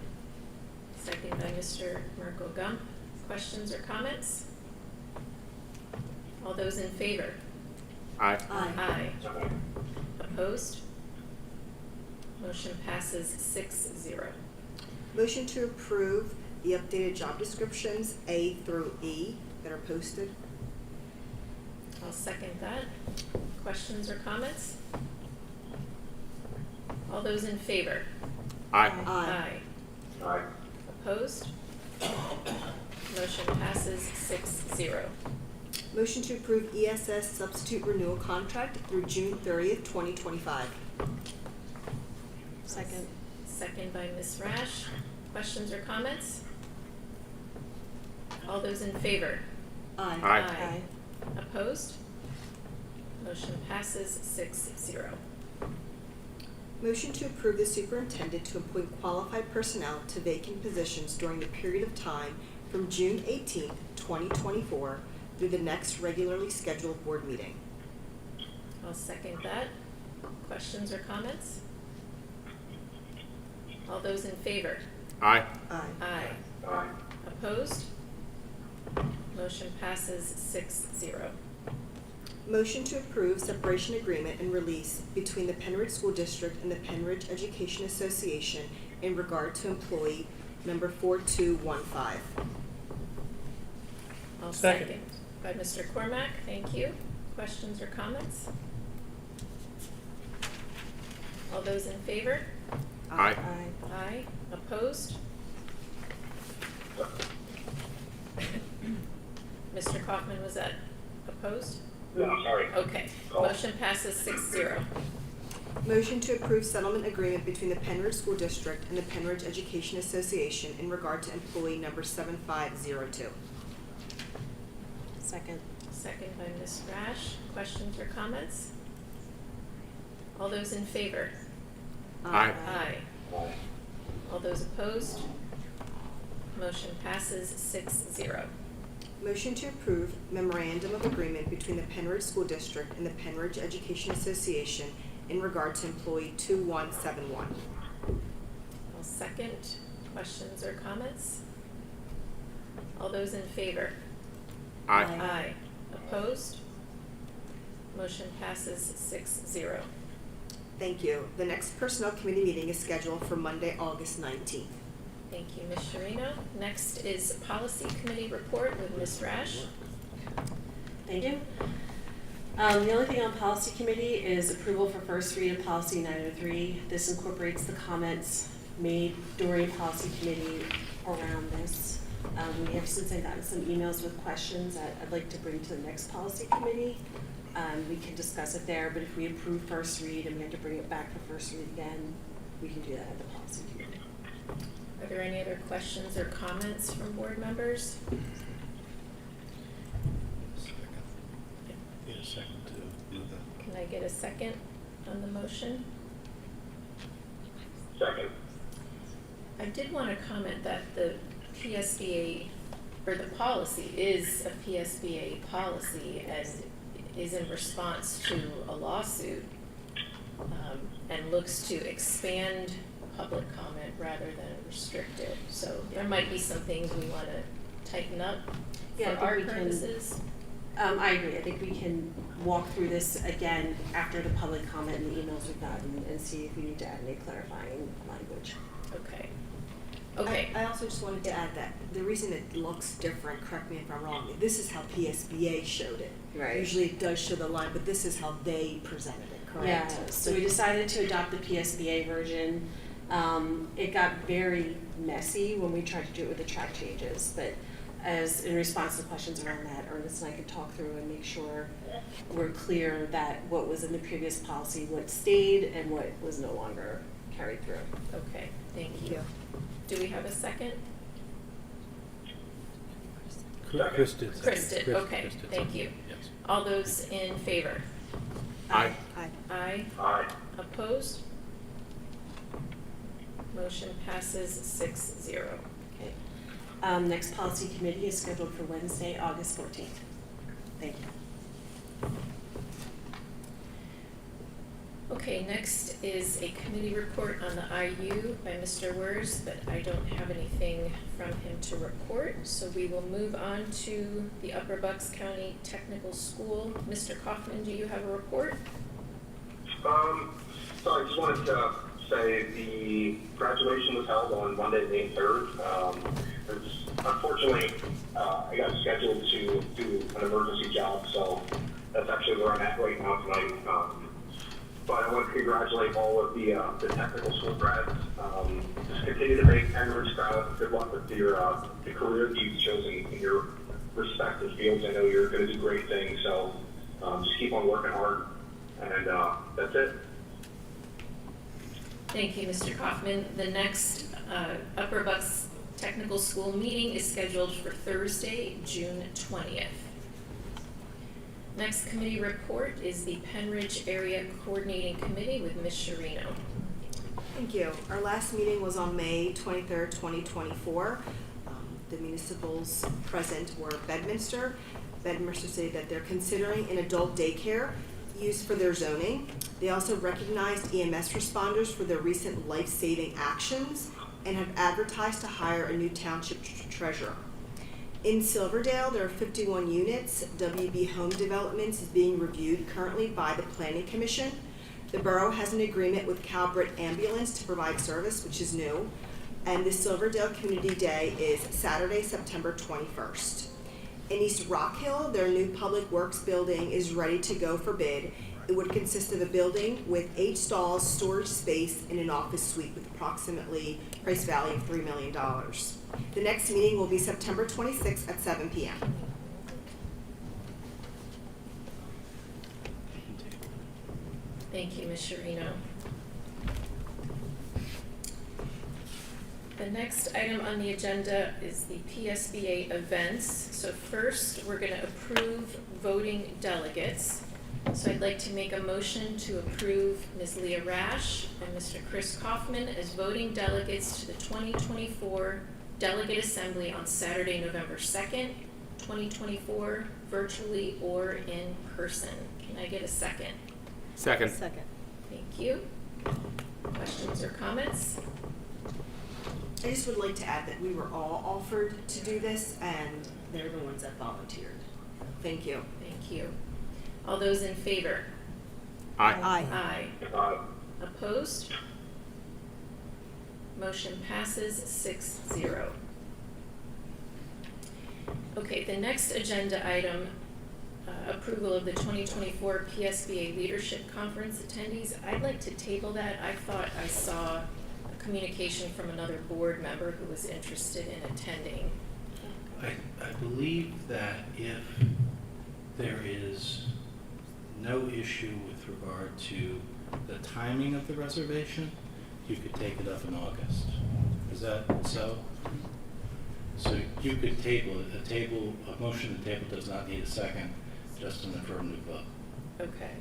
Seconded by Mr. Mirko Gump. Questions or comments? All those in favor? Aye. Aye. Opposed? Motion passes 6-0. Motion to approve the updated job descriptions A through E that are posted. I'll second that. Questions or comments? All those in favor? Aye. Aye. Aye. Opposed? Motion passes 6-0. Motion to approve ESS substitute renewal contract through June 30th, 2025. Second. Second by Ms. Rash. Questions or comments? All those in favor? Aye. Aye. Opposed? Motion passes 6-0. Motion to approve the superintendent to appoint qualified personnel to vacant positions during the period of time from June 18th, 2024 through the next regularly scheduled board meeting. I'll second that. Questions or comments? All those in favor? Aye. Aye. Aye. Opposed? Motion passes 6-0. Motion to approve separation agreement and release between the Pennridge School District and the Pennridge Education Association in regard to employee number 4215. I'll Second. second. By Mr. Cormack, thank you. Questions or comments? All those in favor? Aye. Aye. Opposed? Mr. Kaufman, was that opposed? No, sorry. Okay. Motion passes 6-0. Motion to approve settlement agreement between the Pennridge School District and the Pennridge Education Association in regard to employee number 7502. Second. Second by Ms. Rash. Questions or comments? All those in favor? Aye. Aye. All those opposed? Motion passes 6-0. Motion to approve memorandum of agreement between the Pennridge School District and the Pennridge Education Association in regard to employee 2171. I'll second. Questions or comments? All those in favor? Aye. Aye. Opposed? Motion passes 6-0. Thank you. The next Personnel Committee meeting is scheduled for Monday, August 19th. Thank you, Ms. Sharino. Next is Policy Committee report with Ms. Rash. Thank you. The only thing on policy committee is approval for first read of policy 903. This incorporates the comments made during policy committee around this. We have since I've gotten some emails with questions that I'd like to bring to the next policy committee. We can discuss it there, but if we approve first read and we have to bring it back for first read again, we can do that at the policy committee. Are there any other questions or comments from board members? Need a second to move that. Can I get a second on the motion? Second. I did want to comment that the PSBA, or the policy is a PSBA policy and is in response to a lawsuit and looks to expand public comment rather than restrict it. So there might be some things we want to tighten up Yeah, I for think our we can- purposes. I agree. I think we can walk through this again after the public comment and the emails we've gotten and see if we need to add any clarifying language. Okay. Okay. I also just wanted to add that the reason it looks different, correct me if I'm wrong, this is how PSBA showed it. Right. Usually it does show the line, but this is how they presented it, correct? Yeah, so we decided to adopt the PSBA version. It got very messy when we tried to do it with the track changes, but as in response to questions around that, Ernest and I could talk through and make sure we're clear that what was in the previous policy, what stayed and what was no longer carried through. Okay, thank you. Do we have a second? Chris did. Chris did, okay, Chris did. thank you. Yes. All those in favor? Aye. Aye. Aye. Aye. Opposed? Motion passes 6-0. Okay. Next policy committee is scheduled for Wednesday, August 14th. Thank you. Okay, next is a committee report on the IU by Mr. Wers, but I don't have anything from him to report, so we will move on to the Upper Bucks County Technical School. Mr. Kaufman, do you have a report? Sorry, just wanted to say the graduation was held on Monday, May 3rd. Unfortunately, I got scheduled to do an emergency job, so that's actually where I'm at right now tonight. But I want to congratulate all of the technical school grads. Just continue to make Pennridge proud. Good luck with your the career that you've chosen in your respective fields. I know you're going to do great things, so just keep on working hard. And that's it. Thank you, Mr. Kaufman. The next Upper Bucks Technical School meeting is scheduled for Thursday, June 20th. Next committee report is the Pennridge Area Coordinating Committee with Ms. Sharino. Thank you. Our last meeting was on May 23rd, 2024. The municipals present were Bedminster. Bedminster stated that they're considering an adult daycare used for their zoning. They also recognized EMS responders for their recent life-saving actions and have advertised to hire a new township treasurer. In Silverdale, there are 51 units. WB Home Developments is being reviewed currently by the Planning Commission. The borough has an agreement with Calbrit Ambulance to provide service, which is new. And the Silverdale Community Day is Saturday, September 21st. In East Rock Hill, their new public works building is ready to go for bid. It would consist of a building with 8 stalls, storage space, and an office suite with approximately price value of $3 million. The next meeting will be September 26th at 7 p.m. Thank you, Ms. Sharino. The next item on the agenda is the PSBA events. So first, we're going to approve voting delegates. So I'd like to make a motion to approve Ms. Leah Rash and Mr. Chris Kaufman as voting delegates to the 2024 Delegate Assembly on Saturday, November 2nd, 2024, virtually or in person. Can I get a second? Second. Second. Thank you. Questions or comments? I just would like to add that we were all offered to do this, and they're the ones that volunteered. Thank you. Thank you. All those in favor? Aye. Aye. Opposed? Motion passes 6-0. Okay, the next agenda item, approval of the 2024 PSBA Leadership Conference attendees. I'd like to table that. I thought I saw a communication from another board member who was interested in attending. I believe that if there is no issue with regard to the timing of the reservation, you could take it up in August. Is that so? So you could table it. A motion to table does not need a second, just an affirmative vote. Okay.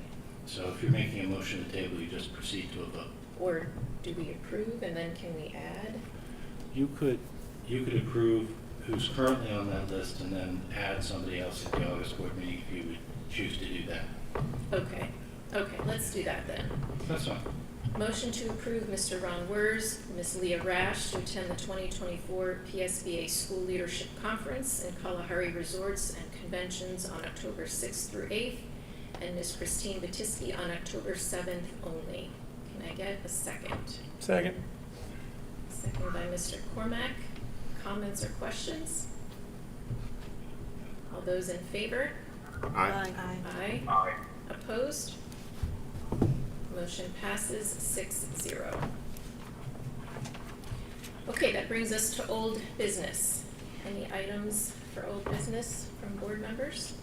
So if you're making a motion to table, you just proceed to a vote. Or do we approve and then can we add? You could approve who's currently on that list and then add somebody else at the August board meeting if you would choose to do that. Okay. Okay, let's do that then. That's fine. Motion to approve Mr. Ron Wers, Ms. Leah Rash to attend the 2024 PSBA School Leadership Conference in Kalahari Resorts and Conventions on October 6th through 8th, and Ms. Christine Batisky on October 7th only. Can I get a second? Second. Second by Mr. Cormack. Comments or questions? All those in favor? Aye. Aye. Aye. Opposed? Motion passes 6-0. Okay, that brings us to old business. Any items for old business from board members?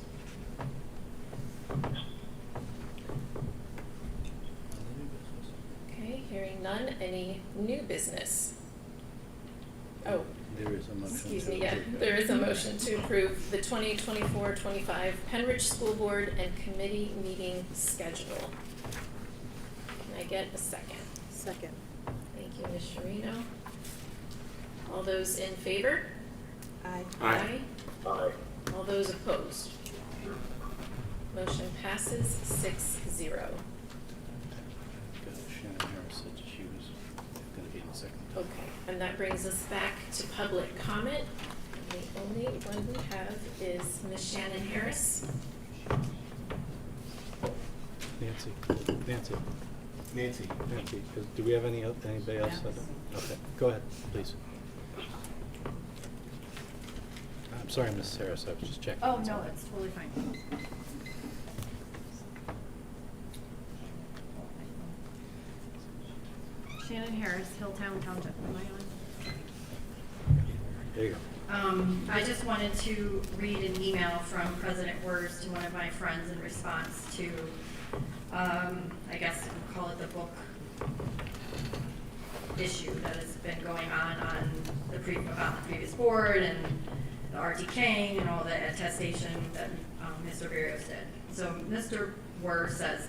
Okay, hearing none. Any new business? Oh, There is a motion. excuse to me, yeah, approve. there is a motion to approve the 2024-25 Pennridge School Board and Committee meeting schedule. Can I get a second? Second. Thank you, Ms. Sharino. All those in favor? Aye. Aye. Aye. All those opposed? Motion passes 6-0. Shannon Harris said she was going to be in the second. Okay, and that brings us back to public comment. And the only one we have is Ms. Shannon Harris. Nancy. Nancy. Nancy, do we have anybody else? Okay, go ahead, please. I'm sorry, Ms. Harris, I was just checking. Oh, no, it's totally fine. Shannon Harris, Hilltown Township, am I on? There you go. I just wanted to read an email from President Wers to one of my friends in response to, I guess we'll call it the book issue that has been going on the previous board and the RTKing and all the attestation that Mr. Barrios did. So Mr. Wers says,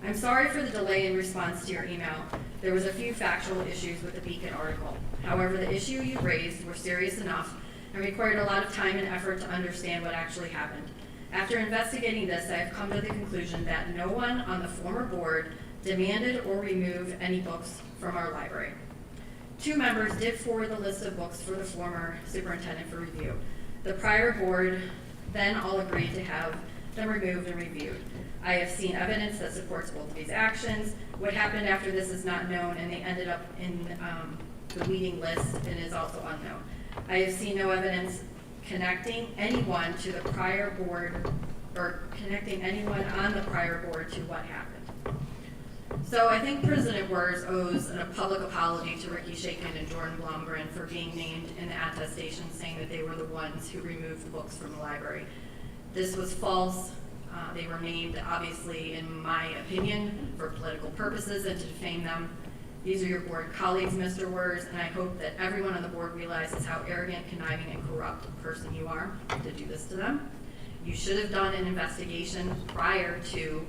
I'm sorry for the delay in response to your email. There was a few factual issues with the Beacon article. However, the issue you raised were serious enough and required a lot of time and effort to understand what actually happened. After investigating this, I have come to the conclusion that no one on the former board demanded or removed any books from our library. 2 members did forward the list of books for the former superintendent for review. The prior board then all agreed to have them removed and reviewed. I have seen evidence that supports both of these actions. What happened after this is not known, and they ended up in the meeting list and is also unknown. I have seen no evidence connecting anyone to the prior board or connecting anyone on the prior board to what happened. So I think President Wers owes a public apology to Ricky Shakin and Jordan Blomgren for being named in the attestation saying that they were the ones who removed books from the library. This was false. They were named, obviously, in my opinion, for political purposes and to defame them. These are your board colleagues, Mr. Wers, and I hope that everyone on the board realizes how arrogant, conniving, and corrupt a person you are to do this to them. You should have done an investigation prior to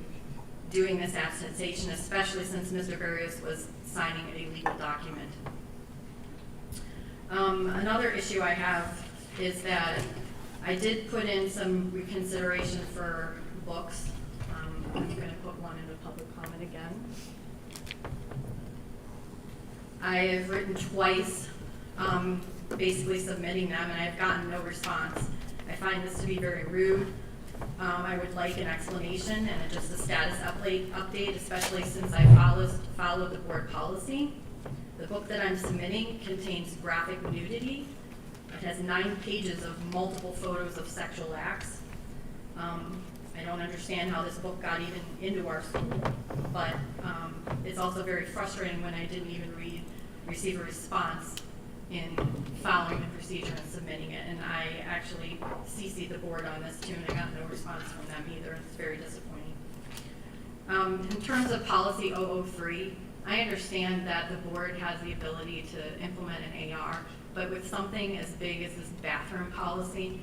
doing this attestation, especially since Mr. Barrios was signing a legal document. Another issue I have is that I did put in some reconsideration for books. I'm going to put one into public comment again. I have written twice, basically submitting them, and I've gotten no response. I find this to be very rude. I would like an explanation and just a status update, especially since I followed the board policy. The book that I'm submitting contains graphic nudity. It has 9 pages of multiple photos of sexual acts. I don't understand how this book got even into our school, but it's also very frustrating when I didn't even receive a response in following the procedure and submitting it. And I actually CC'd the board on this too, and I got no response from them either. It's very disappointing. In terms of policy 003, I understand that the board has the ability to implement an AR, but with something as big as this bathroom policy,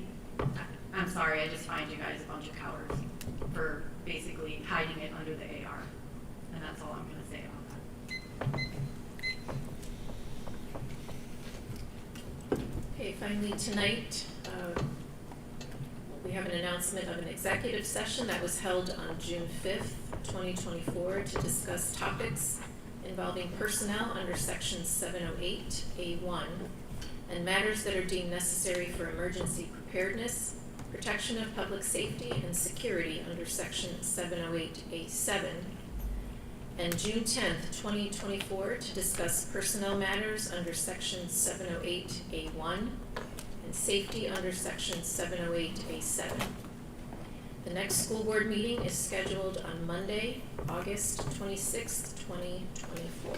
I'm sorry, I just find you guys a bunch of cowards for basically hiding it under the AR. And that's all I'm going to say about that. Okay, finally tonight, we have an announcement of an executive session that was held on June 5th, 2024 to discuss topics involving personnel under Section 708A1 and matters that are deemed necessary for emergency preparedness, protection of public safety and security under Section 708A7, and June 10th, 2024 to discuss personnel matters under Section 708A1 and safety under Section 708A7. The next school board meeting is scheduled on Monday, August 26th, 2024.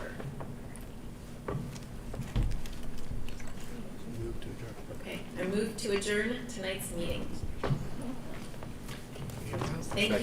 Okay, I move to adjourn tonight's meeting. Thank you.